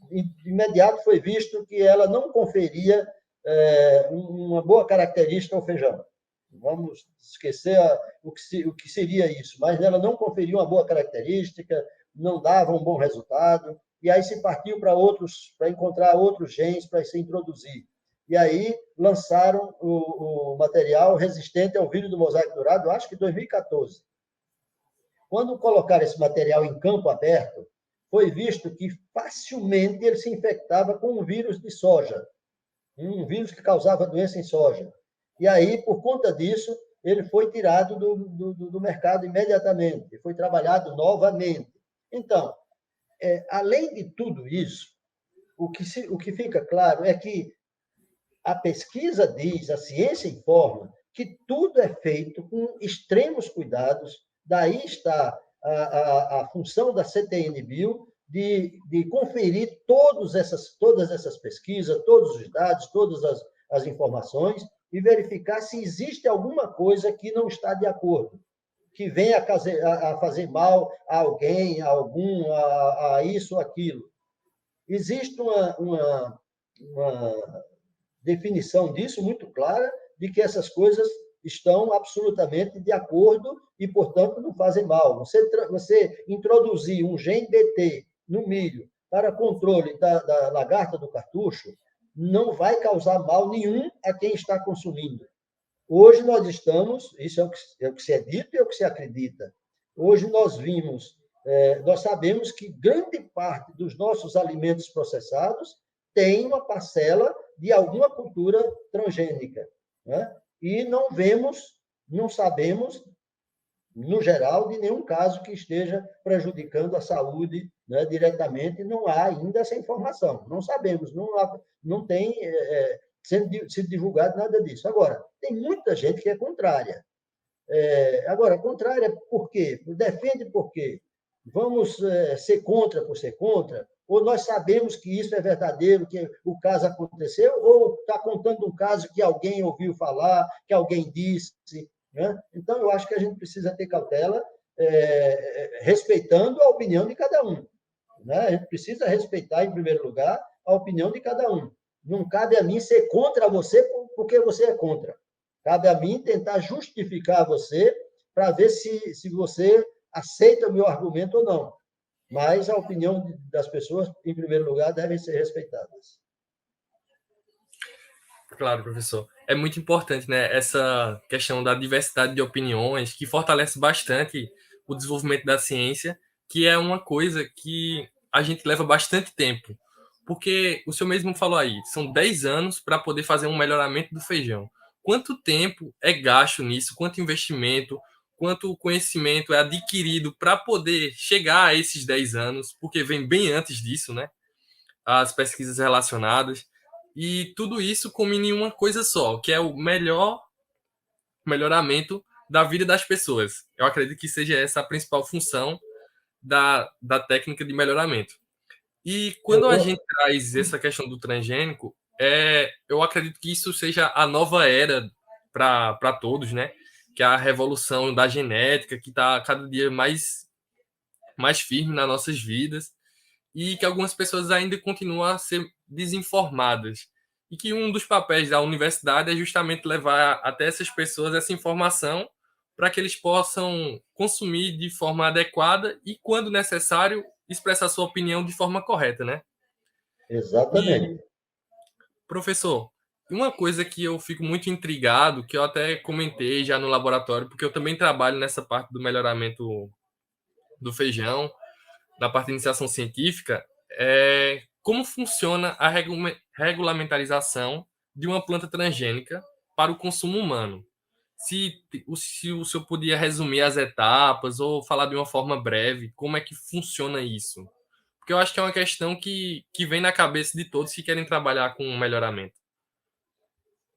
De imediato foi visto que ela não conferia uma boa característica ao feijão. Vamos esquecer o que seria isso, mas ela não conferia uma boa característica, não dava um bom resultado, e aí se partiu para encontrar outros genes para se introduzir. E aí lançaram o material resistente ao vírus do mosaico dourado, acho que em 2014. Quando colocaram esse material em campo aberto, foi visto que facilmente ele se infectava com um vírus de soja, um vírus que causava doença em soja. E aí, por conta disso, ele foi tirado do mercado imediatamente, foi trabalhado novamente. Então, além de tudo isso, o que fica claro é que a pesquisa diz, a ciência informa, que tudo é feito com extremos cuidados, daí está a função da CTN-Bio de conferir todas essas pesquisas, todos os dados, todas as informações e verificar se existe alguma coisa que não está de acordo, que venha a fazer mal a alguém, a isso ou aquilo. Existe uma definição disso muito clara, de que essas coisas estão absolutamente de acordo e, portanto, não fazem mal. Você introduzir um gene BT no milho para controle da lagarta do cartucho não vai causar mal nenhum a quem está consumindo. Hoje nós estamos, isso é o que se é dito e é o que se acredita, hoje nós sabemos que grande parte dos nossos alimentos processados tem uma parcela de alguma cultura transgênica, né? E não sabemos, no geral, de nenhum caso que esteja prejudicando a saúde, né, diretamente. Não há ainda essa informação. Não sabemos, não tem sido divulgado nada disso. Agora, tem muita gente que é contrária. Agora, contrária por quê? Defende por quê? Vamos ser contra por ser contra? Ou nós sabemos que isso é verdadeiro, que o caso aconteceu, ou está contando um caso que alguém ouviu falar, que alguém disse, né? Então, eu acho que a gente precisa ter cautela, respeitando a opinião de cada um, né? A gente precisa respeitar, em primeiro lugar, a opinião de cada um. Não cabe a mim ser contra você porque você é contra. Cabe a mim tentar justificar você para ver se você aceita o meu argumento ou não. Mas a opinião das pessoas, em primeiro lugar, devem ser respeitadas. Claro, professor. É muito importante, né, essa questão da diversidade de opiniões, que fortalece bastante o desenvolvimento da ciência, que é uma coisa que a gente leva bastante tempo. Porque o senhor mesmo falou aí, são 10 anos para poder fazer um melhoramento do feijão. Quanto tempo é gasto nisso? Quanto investimento? Quanto conhecimento é adquirido para poder chegar a esses 10 anos? Porque vem bem antes disso, né? As pesquisas relacionadas. E tudo isso culmina em uma coisa só, que é o melhoramento da vida das pessoas. Eu acredito que seja essa a principal função da técnica de melhoramento. E quando a gente traz essa questão do transgênico, eu acredito que isso seja a nova era para todos, né? Que é a revolução da genética, que está cada dia mais firme nas nossas vidas, e que algumas pessoas ainda continuam a ser desinformadas. E que um dos papéis da universidade é justamente levar até essas pessoas essa informação para que eles possam consumir de forma adequada e, quando necessário, expressar sua opinião de forma correta, né? Exatamente. E, professor, uma coisa que eu fico muito intrigado, que eu até comentei já no laboratório, porque eu também trabalho nessa parte do melhoramento do feijão, da parte de iniciação científica, é como funciona a regulamentarização de uma planta transgênica para o consumo humano. Se o senhor podia resumir as etapas ou falar de uma forma breve como é que funciona isso. Porque eu acho que é uma questão que vem na cabeça de todos que querem trabalhar com melhoramento.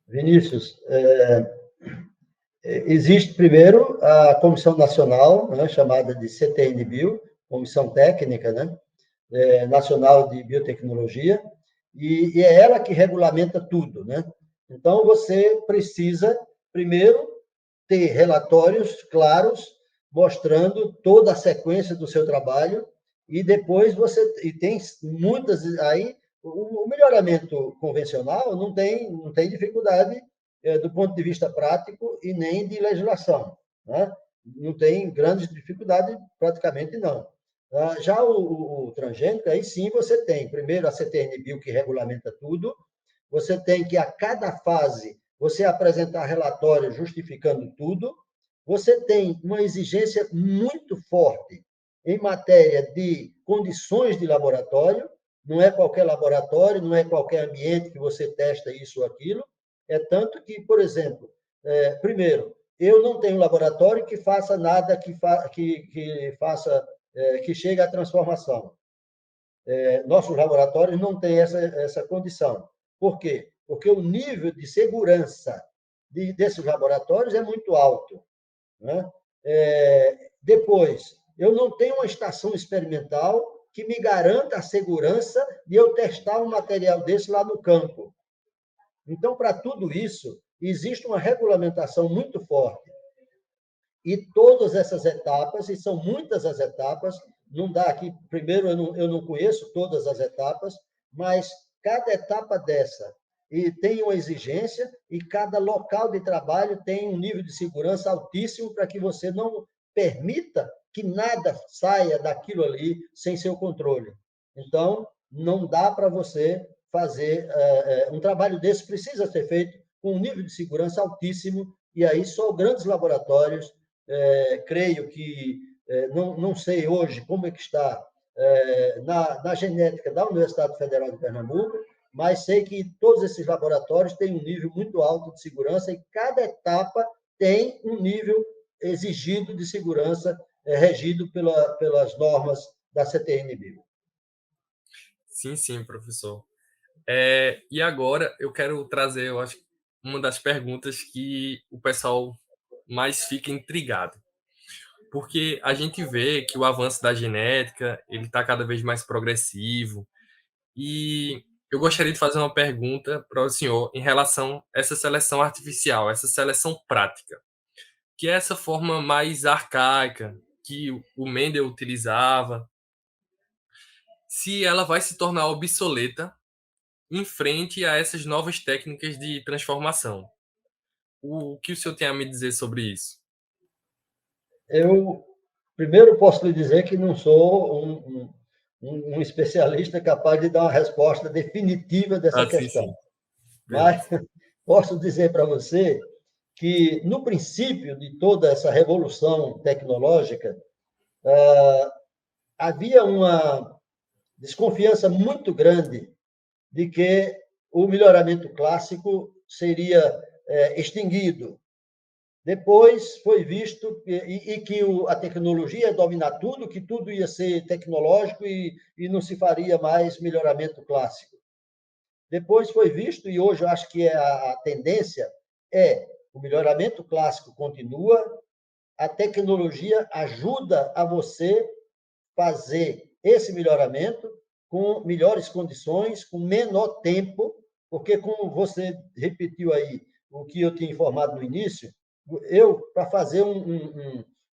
Vinícius, existe primeiro a Comissão Nacional, né, chamada de CTN-Bio, Comissão Técnica, né, Nacional de Biotecnologia, e é ela que regulamenta tudo, né? Então, você precisa, primeiro, ter relatórios claros, mostrando toda a sequência do seu trabalho, e depois e tem muitas, aí, o melhoramento convencional não tem dificuldade do ponto de vista prático e nem de legislação, né? Não tem grandes dificuldades, praticamente não. Já o transgênico, aí sim você tem, primeiro, a CTN-Bio, que regulamenta tudo, você tem que, a cada fase, você apresentar relatório justificando tudo, você tem uma exigência muito forte em matéria de condições de laboratório, não é qualquer laboratório, não é qualquer ambiente que você testa isso ou aquilo, é tanto que, por exemplo, primeiro, eu não tenho laboratório que faça nada que chegue à transformação. Nossos laboratórios não têm essa condição. Por quê? Porque o nível de segurança desses laboratórios é muito alto. Né? Depois, eu não tenho uma estação experimental que me garanta a segurança de eu testar um material desse lá no campo. Então, para tudo isso, existe uma regulamentação muito forte. E todas essas etapas, e são muitas as etapas, não dá aqui, primeiro, eu não conheço todas as etapas, mas cada etapa dessa e tem uma exigência e cada local de trabalho tem um nível de segurança altíssimo para que você não permita que nada saia daquilo ali sem seu controle. Então, não dá para você fazer um trabalho desse, precisa ser feito com um nível de segurança altíssimo, e aí só grandes laboratórios, creio que, não sei hoje como é que está na genética da Universidade Federal de Pernambuco, mas sei que todos esses laboratórios têm um nível muito alto de segurança e cada etapa tem um nível exigido de segurança regido pelas normas da CTN-Bio. Sim, sim, professor. E agora eu quero trazer, eu acho, uma das perguntas que o pessoal mais fica intrigado. Porque a gente vê que o avanço da genética ele está cada vez mais progressivo. E eu gostaria de fazer uma pergunta para o senhor em relação a essa seleção artificial, essa seleção prática, que é essa forma mais arcaica que o Mendel utilizava, se ela vai se tornar obsoleta em frente a essas novas técnicas de transformação. O que o senhor tem a me dizer sobre isso? Eu, primeiro, posso lhe dizer que não sou um especialista capaz de dar uma resposta definitiva dessa Ah, sim, questão. sim. Mas Beleza. posso dizer para você que, no princípio de toda essa revolução tecnológica, havia uma desconfiança muito grande de que o melhoramento clássico seria extinguido. Depois foi visto que a tecnologia ia dominar tudo, que tudo ia ser tecnológico e não se faria mais melhoramento clássico. Depois foi visto, e hoje eu acho que a tendência o melhoramento clássico continua, a tecnologia ajuda a você fazer esse melhoramento com melhores condições, com menor tempo, porque, como você repetiu aí o que eu tinha informado no início, para fazer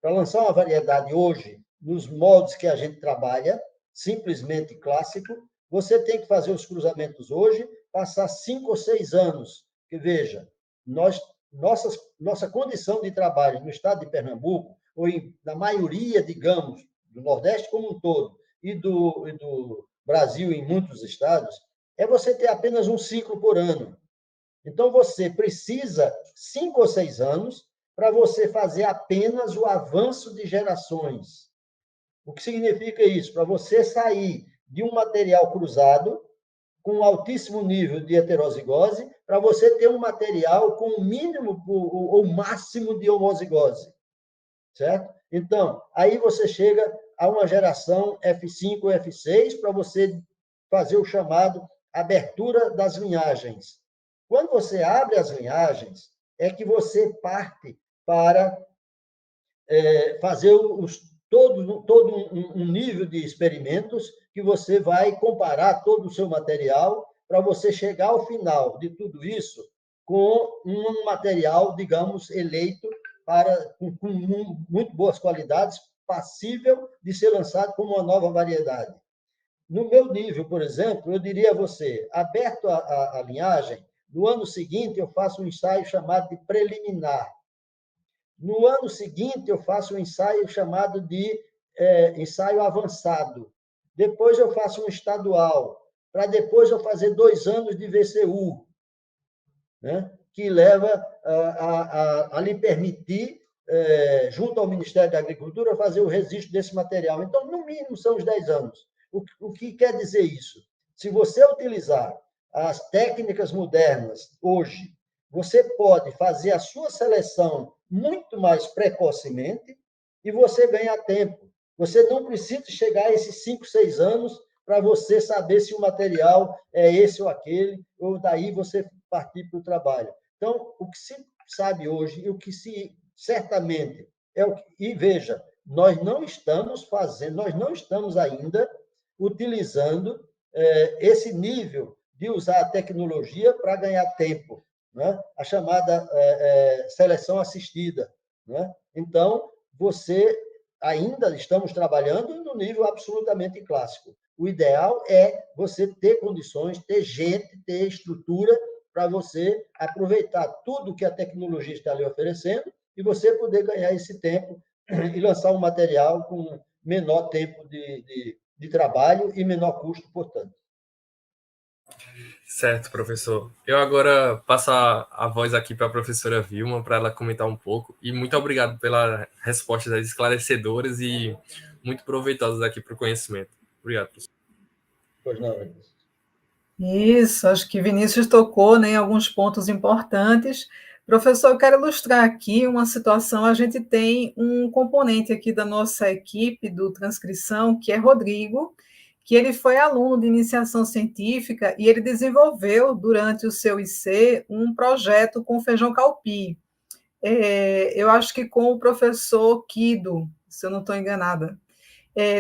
para lançar uma variedade hoje, nos moldes que a gente trabalha, simplesmente clássico, você tem que fazer os cruzamentos hoje, passar 5 ou 6 anos. Que veja, nossa condição de trabalho no estado de Pernambuco, ou na maioria, digamos, do Nordeste como um todo, e do Brasil em muitos estados, é você ter apenas um ciclo por ano. Então, você precisa 5 ou 6 anos para você fazer apenas o avanço de gerações. O que significa isso? Para você sair de um material cruzado com um altíssimo nível de heterozigose, para você ter um material com o mínimo ou máximo de homozigose. Certo? Então, aí você chega a uma geração F5 ou F6 para você fazer o chamado abertura das linhagens. Quando você abre as linhagens, é que você parte para fazer todo um nível de experimentos que você vai comparar todo o seu material para você chegar ao final de tudo isso com um material, digamos, eleito com muito boas qualidades, passível de ser lançado como uma nova variedade. No meu nível, por exemplo, eu diria a você, aberto a linhagem, no ano seguinte eu faço um ensaio chamado de preliminar. No ano seguinte eu faço um ensaio chamado de ensaio avançado. Depois eu faço um estadual, para depois eu fazer 2 anos de VCU, né? Que leva a lhe permitir junto ao Ministério da Agricultura, fazer o registro desse material. Então, no mínimo, são os 10 anos. O que quer dizer isso? Se você utilizar as técnicas modernas hoje, você pode fazer a sua seleção muito mais precocemente e você ganha tempo. Você não precisa chegar a esses 5, 6 anos para você saber se o material é esse ou aquele, ou daí você partir para o trabalho. Então, o que se sabe hoje e o que se certamente é o que... E veja, nós não estamos ainda utilizando esse nível de usar a tecnologia para ganhar tempo, né? A chamada seleção assistida, né? Então, ainda estamos trabalhando no nível absolutamente clássico. O ideal é você ter condições, ter gente, ter estrutura para você aproveitar tudo que a tecnologia está lhe oferecendo e você poder ganhar esse tempo e lançar um material com menor tempo de trabalho e menor custo, portanto. Certo, professor. Eu agora passo a voz aqui para a professora Vilma, para ela comentar um pouco. E muito obrigado pelas respostas esclarecedoras e muito proveitosas aqui para o conhecimento. Obrigado, professor. Pois não, Vinícius. Isso, acho que Vinícius tocou, né, em alguns pontos importantes. Professor, eu quero ilustrar aqui uma situação. A gente tem um componente aqui da nossa equipe do Transcrição, que é Rodrigo, que ele foi aluno de iniciação científica e ele desenvolveu, durante o seu IC, um projeto com feijão calpi. Eu acho que com o professor Kido, se eu não estou enganada.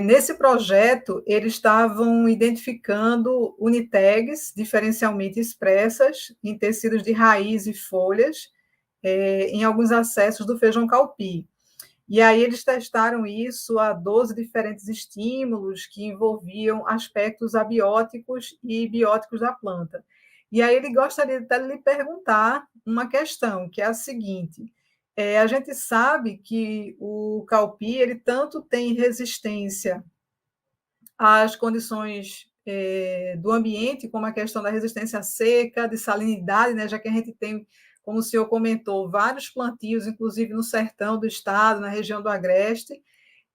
Nesse projeto, eles estavam identificando unitags diferencialmente expressas em tecidos de raiz e folhas, em alguns acessos do feijão calpi. E aí eles testaram isso a 12 diferentes estímulos que envolviam aspectos abióticos e bióticos da planta. E aí ele gostaria até de lhe perguntar uma questão, que é a seguinte: a gente sabe que o calpi ele tanto tem resistência às condições do ambiente, como a questão da resistência seca, de salinidade, né, já que a gente tem, como o senhor comentou, vários plantios, inclusive no sertão do estado, na região do Agreste,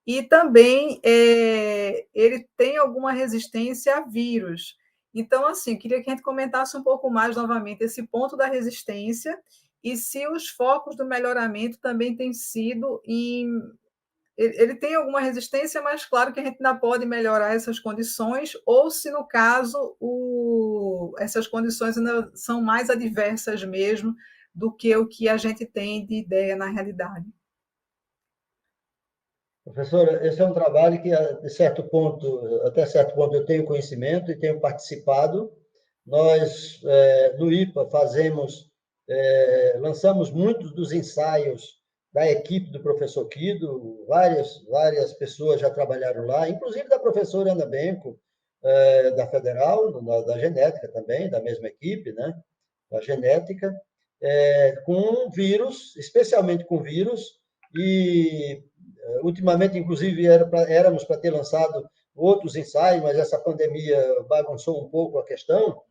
e também ele tem alguma resistência a vírus. Então, assim, queria que a gente comentasse um pouco mais novamente esse ponto da resistência e se os focos do melhoramento também têm sido em... Ele tem alguma resistência, mas claro que a gente ainda pode melhorar essas condições, ou se, no caso, essas condições ainda são mais adversas mesmo do que o que a gente tem de ideia na realidade. Professora, esse é um trabalho que, até certo ponto, eu tenho conhecimento e tenho participado. Nós, no IPA, lançamos muitos dos ensaios da equipe do professor Kido, várias pessoas já trabalharam lá, inclusive da professora Ana Benco, da Federal, da genética também, da mesma equipe, né, da genética, com vírus, especialmente com vírus, e ultimamente, inclusive, éramos para ter lançado outros ensaios, mas essa pandemia bagunçou um pouco a questão,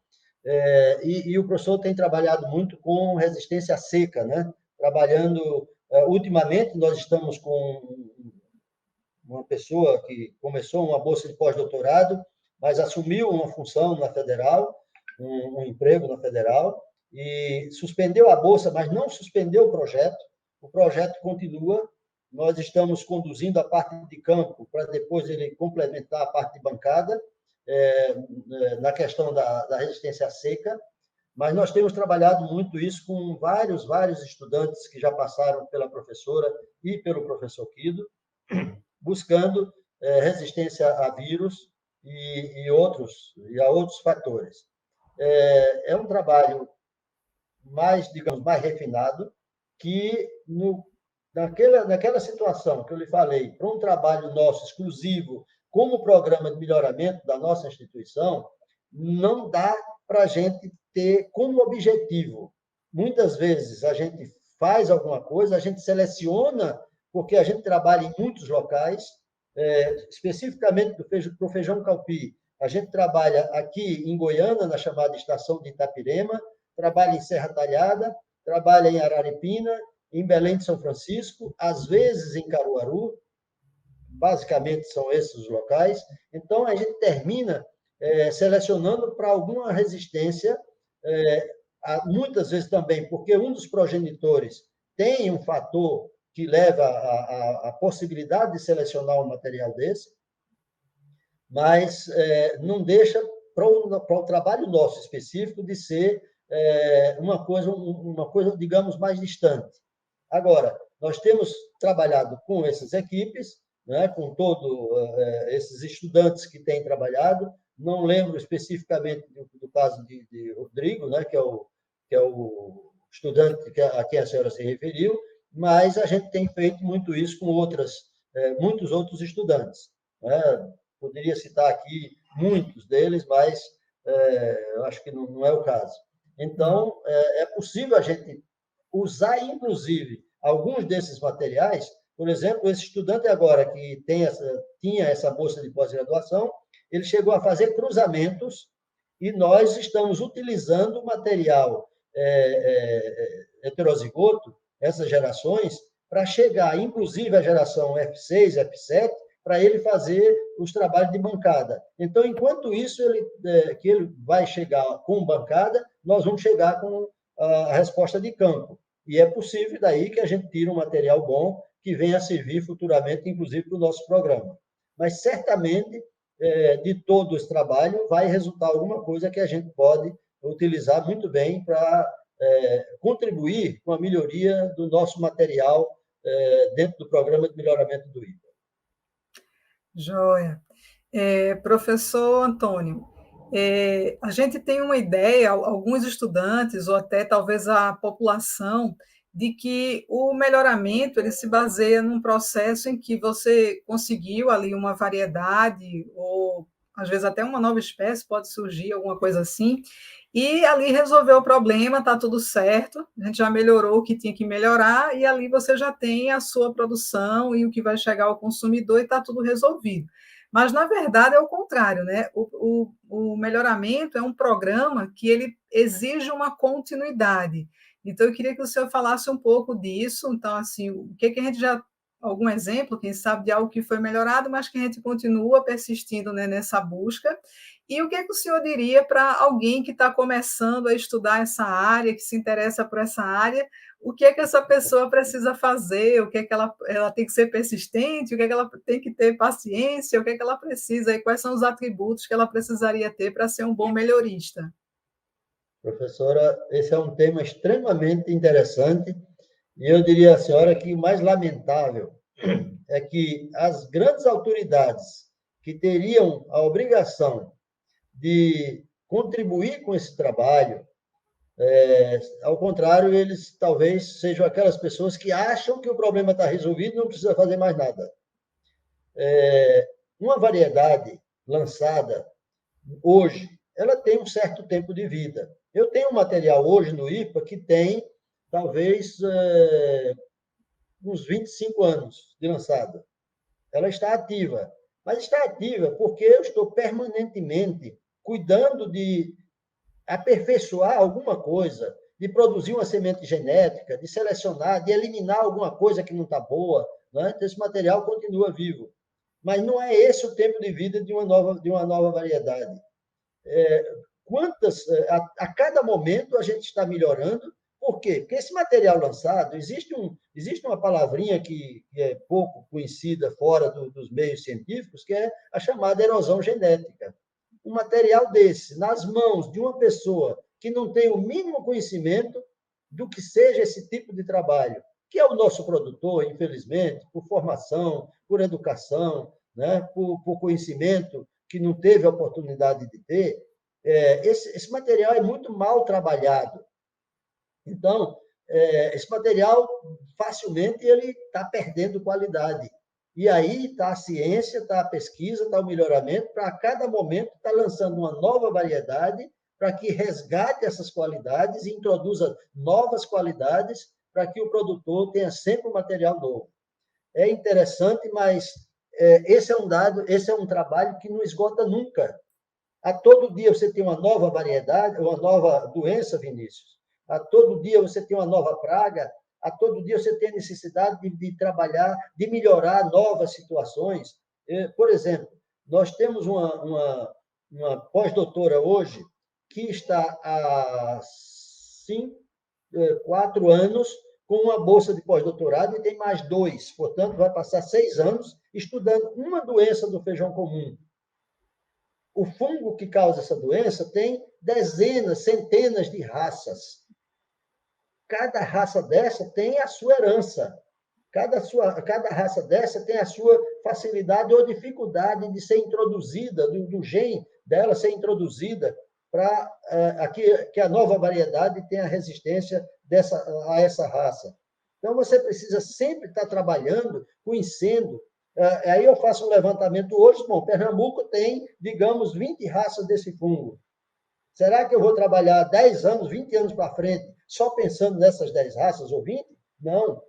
e o professor tem trabalhado muito com resistência seca, né? Trabalhando, ultimamente, nós estamos com uma pessoa que começou uma bolsa de pós-doutorado, mas assumiu uma função na Federal, um emprego na Federal, e suspendeu a bolsa, mas não suspendeu o projeto continua. Nós estamos conduzindo a parte de campo para depois ele complementar a parte de bancada, na questão da resistência seca, mas nós temos trabalhado muito isso com vários estudantes que já passaram pela professora e pelo professor Kido, buscando resistência a vírus e a outros fatores. É um trabalho mais, digamos, mais refinado, que naquela situação que eu lhe falei, para um trabalho nosso exclusivo, como programa de melhoramento da nossa instituição, não dá para a gente ter como objetivo. Muitas vezes a gente faz alguma coisa, a gente seleciona, porque a gente trabalha em muitos locais, especificamente para o feijão calpi. A gente trabalha aqui em Goiânia, na chamada estação de Itapirema, trabalha em Serra Talhada, trabalha em Araripina, em Belém de São Francisco, às vezes em Caruaru, basicamente são esses os locais. Então, a gente termina selecionando para alguma resistência, muitas vezes também, porque um dos progenitores tem um fator que leva à possibilidade de selecionar um material desse, mas não deixa para o trabalho nosso específico de ser uma coisa, digamos, mais distante. Agora, nós temos trabalhado com essas equipes, né, com todos esses estudantes que têm trabalhado. Não lembro especificamente do caso de Rodrigo, né, que é o estudante a quem a senhora se referiu, mas a gente tem feito muito isso com muitos outros estudantes, né? Poderia citar aqui muitos deles, mas eu acho que não é o caso. Então, é possível a gente usar, inclusive, alguns desses materiais. Por exemplo, esse estudante agora que tinha essa bolsa de pós-graduação, ele chegou a fazer cruzamentos e nós estamos utilizando o material heterozigoto, essas gerações, para chegar, inclusive, à geração F6, F7, para ele fazer os trabalhos de bancada. Então, enquanto isso, que ele vai chegar com bancada, nós vamos chegar com a resposta de campo. E é possível daí que a gente tire um material bom que venha a servir futuramente, inclusive, para o nosso programa. Mas, certamente, de todo esse trabalho, vai resultar alguma coisa que a gente pode utilizar muito bem para contribuir com a melhoria do nosso material dentro do programa de melhoramento do IPA. Joia. Professor Antônio, a gente tem uma ideia, alguns estudantes, ou até talvez a população, de que o melhoramento ele se baseia num processo em que você conseguiu ali uma variedade, ou às vezes até uma nova espécie, pode surgir alguma coisa assim, e ali resolveu o problema, está tudo certo, a gente já melhorou o que tinha que melhorar, e ali você já tem a sua produção e o que vai chegar ao consumidor e está tudo resolvido. Mas, na verdade, é o contrário, né? O melhoramento é um programa que ele exige uma continuidade. Então, eu queria que o senhor falasse um pouco disso. Então, assim, o que a gente já... Algum exemplo, quem sabe, de algo que foi melhorado, mas que a gente continua persistindo, né, nessa busca. E o que o senhor diria para alguém que está começando a estudar essa área, que se interessa por essa área, o que essa pessoa precisa fazer, o que ela tem que ser persistente, o que ela tem que ter paciência, o que ela precisa, e quais são os atributos que ela precisaria ter para ser um bom melhorista? Professora, esse é um tema extremamente interessante, e eu diria à senhora que o mais lamentável é que as grandes autoridades que teriam a obrigação de contribuir com esse trabalho, ao contrário, eles talvez sejam aquelas pessoas que acham que o problema está resolvido e não precisa fazer mais nada. Uma variedade lançada hoje, ela tem um certo tempo de vida. Eu tenho um material hoje no IPA que tem, talvez, uns 25 anos de lançada. Ela está ativa. Mas está ativa porque eu estou permanentemente cuidando de aperfeiçoar alguma coisa, de produzir uma semente genética, de selecionar, de eliminar alguma coisa que não está boa, né? Então, esse material continua vivo. Mas não é esse o tempo de vida de uma nova variedade. A cada momento a gente está melhorando. Por quê? Porque esse material lançado, existe uma palavrinha que é pouco conhecida fora dos meios científicos, que é a chamada erosão genética. Um material desse, nas mãos de uma pessoa que não tem o mínimo conhecimento do que seja esse tipo de trabalho, que é o nosso produtor, infelizmente, por formação, por educação, né, por conhecimento que não teve a oportunidade de ter, esse material é muito mal trabalhado. Então, esse material, facilmente, ele está perdendo qualidade. E aí está a ciência, está a pesquisa, está o melhoramento, para a cada momento estar lançando uma nova variedade para que resgate essas qualidades e introduza novas qualidades para que o produtor tenha sempre um material novo. É interessante, mas esse é um trabalho que não esgota nunca. A todo dia você tem uma nova variedade, uma nova doença, Vinícius. A todo dia você tem uma nova praga. a todo dia você tem a necessidade de trabalhar, de melhorar novas situações. Por exemplo, nós temos uma pós-doutora hoje que está há 4 anos com uma bolsa de pós-doutorado e tem mais 2, portanto, vai passar 6 anos estudando uma doença do feijão comum. O fungo que causa essa doença tem dezenas, centenas de raças. Cada raça dessa tem a sua herança. Cada raça dessa tem a sua facilidade ou dificuldade de ser introduzida, do gene dela ser introduzida para que a nova variedade tenha resistência a essa raça. Então, você precisa sempre estar trabalhando, conhecendo. Aí eu faço um levantamento hoje. Bom, Pernambuco tem, digamos, 20 raças desse fungo. Será que eu vou trabalhar 10 anos, 20 anos para frente, só pensando nessas 10 raças ou 20? Não.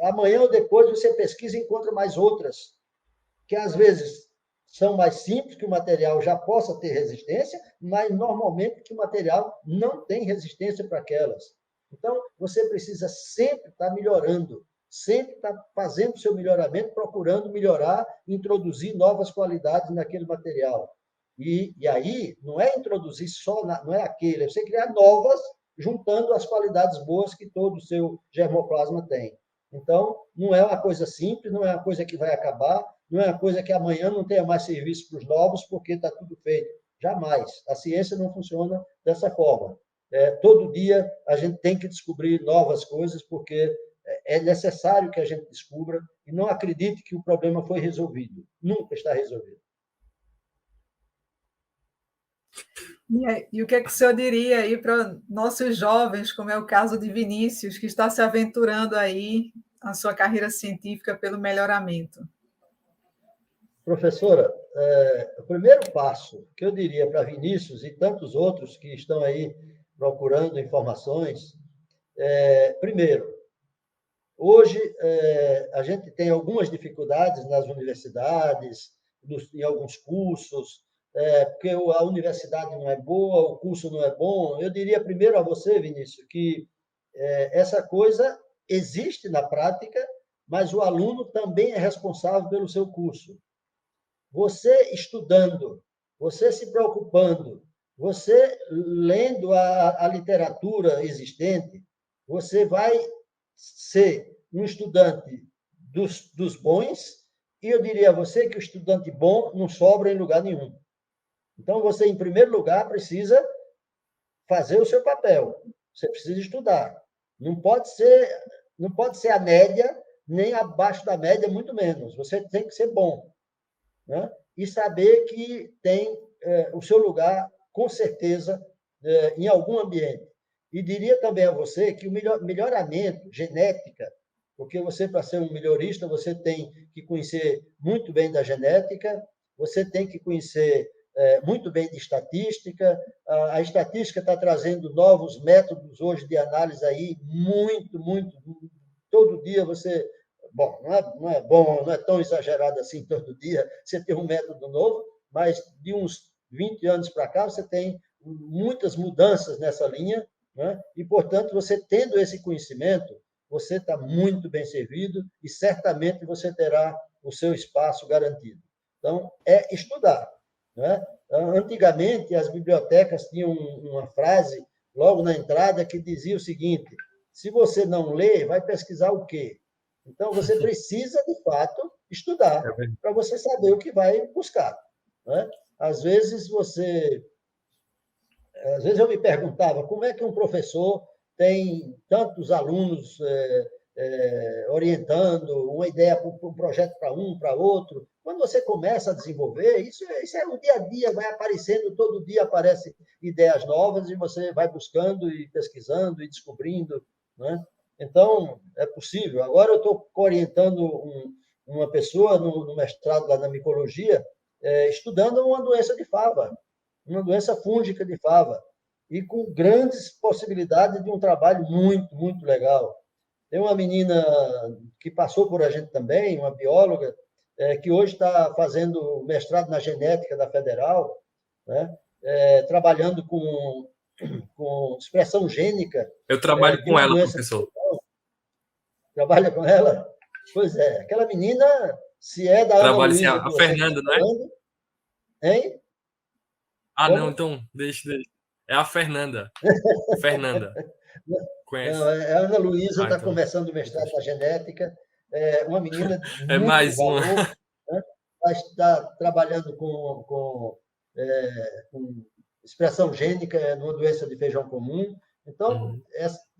Amanhã ou depois você pesquisa e encontra mais outras, que às vezes são mais simples, que o material já possa ter resistência, mas normalmente que o material não tem resistência para aquelas. Então, você precisa sempre estar melhorando, sempre estar fazendo o seu melhoramento, procurando melhorar, introduzir novas qualidades naquele material. E aí, não é introduzir só, não é aquele, é você criar novas, juntando as qualidades boas que todo o seu germoplasma tem. Então, não é uma coisa simples, não é uma coisa que vai acabar, não é uma coisa que amanhã não tenha mais serviço para os novos, porque está tudo feito. Jamais. A ciência não funciona dessa forma. Todo dia a gente tem que descobrir novas coisas, porque é necessário que a gente descubra, e não acredite que o problema foi resolvido. Nunca está resolvido. E o que é que o senhor diria aí para nossos jovens, como é o caso de Vinícius, que está se aventurando aí a sua carreira científica pelo melhoramento? Professora, o primeiro passo que eu diria para Vinícius e tantos outros que estão aí procurando informações, primeiro, hoje a gente tem algumas dificuldades nas universidades, em alguns cursos, porque a universidade não é boa, o curso não é bom. Eu diria primeiro a você, Vinícius, que essa coisa existe na prática, mas o aluno também é responsável pelo seu curso. Você estudando, você se preocupando, você lendo a literatura existente, você vai ser um estudante dos bons, e eu diria a você que o estudante bom não sobra em lugar nenhum. Então, você, em primeiro lugar, precisa fazer o seu papel. Você precisa estudar. Não pode ser a média, nem abaixo da média, muito menos. Você tem que ser bom, né? E saber que tem o seu lugar, com certeza, em algum ambiente. E diria também a você que o melhoramento, genética, porque você, para ser um melhorista, você tem que conhecer muito bem da genética, você tem que conhecer muito bem de estatística. A estatística está trazendo novos métodos hoje de análise aí, muito. Todo dia você... Bom, não é bom, não é tão exagerado assim todo dia você ter um método novo, mas de uns 20 anos para cá você tem muitas mudanças nessa linha, né? E, portanto, você tendo esse conhecimento, você está muito bem servido e certamente você terá o seu espaço garantido. Então, é estudar, né? Antigamente, as bibliotecas tinham uma frase logo na entrada que dizia o seguinte: se você não lê, vai pesquisar o quê? Então, você precisa, de fato, estudar para você saber o que vai buscar, né? Às vezes eu me perguntava como é que um professor tem tantos alunos orientando uma ideia para um projeto para um, para outro. Quando você começa a desenvolver, isso é o dia a dia, vai aparecendo, todo dia aparecem ideias novas e você vai buscando e pesquisando e descobrindo, né? Então, é possível. Agora eu estou orientando uma pessoa no mestrado lá na micologia, estudando uma doença de fava, uma doença fúngica de fava, e com grandes possibilidades de um trabalho muito legal. Tem uma menina que passou por a gente também, uma bióloga, que hoje está fazendo mestrado na genética da Federal, né? Trabalhando com expressão gênica. Eu trabalho com ela, professor. Trabalha com ela? Pois é, aquela menina, se é da Ana Trabalha assim, Luísa a que você está Fernanda, não é? falando, hein? Ah, não, Como? então, deixa. É a Fernanda. Fernanda, Não, conhece? a Ana Luísa Ah, está então. começando o mestrado na genética, é uma menina de É muito mais uma. valor, né? Está trabalhando com expressão gênica numa doença de feijão comum. Então, Uhum.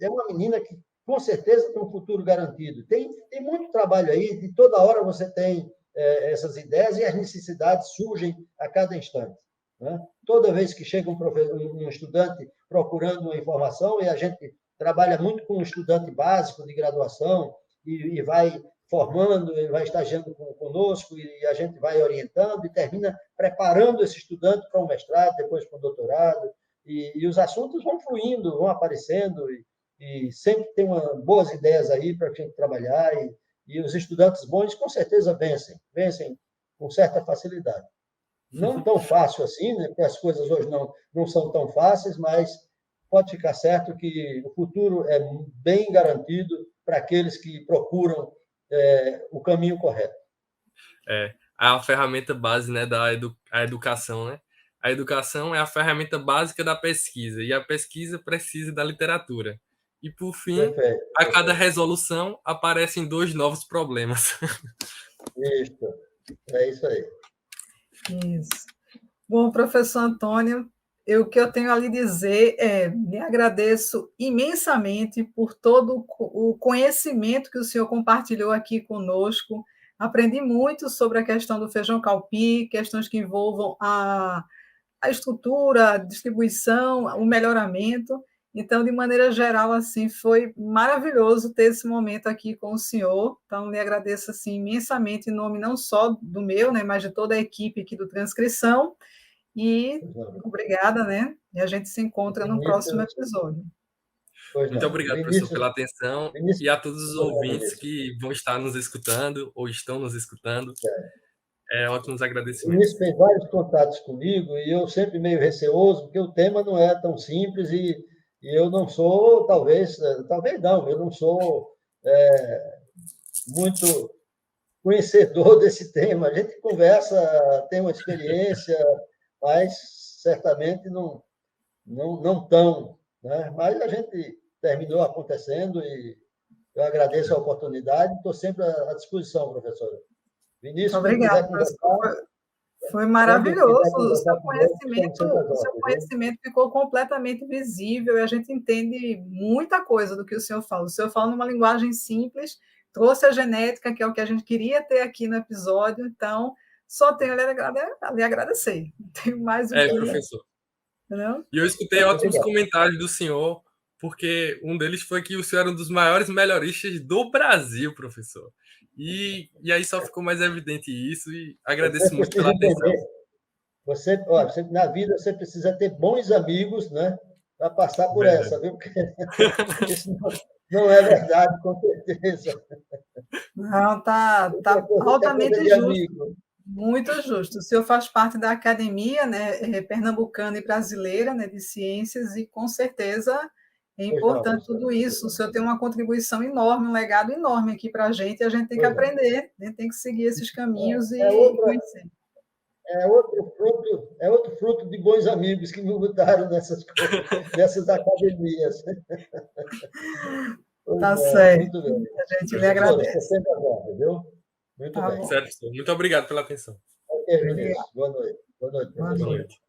é uma menina que, com certeza, tem um futuro garantido. Tem muito trabalho aí, de toda hora você tem essas ideias e as necessidades surgem a cada instante. Né? Toda vez que chega um estudante procurando uma informação, e a gente trabalha muito com um estudante básico de graduação, e vai formando, ele vai estagiando conosco, e a gente vai orientando e termina preparando esse estudante para o mestrado, depois para o doutorado, e os assuntos vão fluindo, vão aparecendo, e sempre tem boas ideias aí para a gente trabalhar, e os estudantes bons com certeza vencem com certa facilidade. Não tão fácil assim, né? Porque as coisas hoje não são tão fáceis, mas pode ficar certo que o futuro é bem garantido para aqueles que procuram o caminho correto. É a ferramenta base, né, a educação, né? A educação é a ferramenta básica da pesquisa, e a pesquisa precisa da literatura. E, por fim, Perfeito, a cada perfeito. resolução aparecem 2 novos problemas. Isso, é isso aí. Isso. Bom, professor Antônio, o que eu tenho a lhe dizer é, me agradeço imensamente por todo o conhecimento que o senhor compartilhou aqui conosco. Aprendi muito sobre a questão do feijão calpi, questões que envolvam a estrutura, a distribuição, o melhoramento. Então, de maneira geral, assim, foi maravilhoso ter esse momento aqui com o senhor. Então, lhe agradeço assim imensamente em nome não só do meu, né, mas de toda a equipe aqui do Transcrição. E obrigada, né? E a gente se encontra no próximo Vinícius, episódio. pois Muito não. obrigado, professor, pela atenção, e Vinícius, a todos os pois não, ouvintes Vinícius. que vão estar nos escutando ou estão nos escutando. Ótimos O agradecimentos. Vinícius fez vários contatos comigo e eu sempre meio receoso, porque o tema não é tão simples e eu não sou, talvez não, eu não sou muito conhecedor desse tema. A gente conversa, tem uma experiência, mas certamente não tão, né? Mas a gente terminou acontecendo e eu agradeço a oportunidade, estou sempre à disposição, professor. Muito Vinícius, quando obrigada, quiser professor. conversar, Foi quando quiser maravilhoso. conversar conosco, estamos sempre às O seu ordens, viu? conhecimento ficou completamente visível e a gente entende muita coisa do que o senhor fala. O senhor fala numa linguagem simples, trouxe a genética, que é o que a gente queria ter aqui no episódio, então só tenho a lhe agradecer. Não tenho mais o que. Professor. Não? E eu escutei Muito ótimos bom. comentários do senhor, porque um deles foi que o senhor era um dos maiores melhoristas do Brasil, professor. E aí só ficou mais evidente isso, e Você agradeço muito precisa pela atenção. entender. Olha, na vida você precisa ter bons amigos, né, para passar por Verdade. essa, viu? Porque isso não é verdade, com certeza. Não, tá Isso é coisa altamente de justo. amigo. Muito justo. O senhor faz parte da academia, né, pernambucana e brasileira, né, de ciências, e com certeza é Pois não, importante professor. tudo isso. O senhor tem uma contribuição enorme, um legado enorme aqui para a gente, e a gente tem que Pois não. aprender, né, tem que seguir esses caminhos É, e conhecer. é outro fruto de bons amigos que me botaram nessas coisas, nessas academias. Pois Tá é, certo. muito bem. A gente lhe Professor, estou agradece. sempre aberto, viu? Muito Tá bem. bom. Certo, professor. Muito obrigado pela atenção. Ok, Obrigada. Vinícius. Boa noite. Boa noite, Boa Boa professor. noite. noite.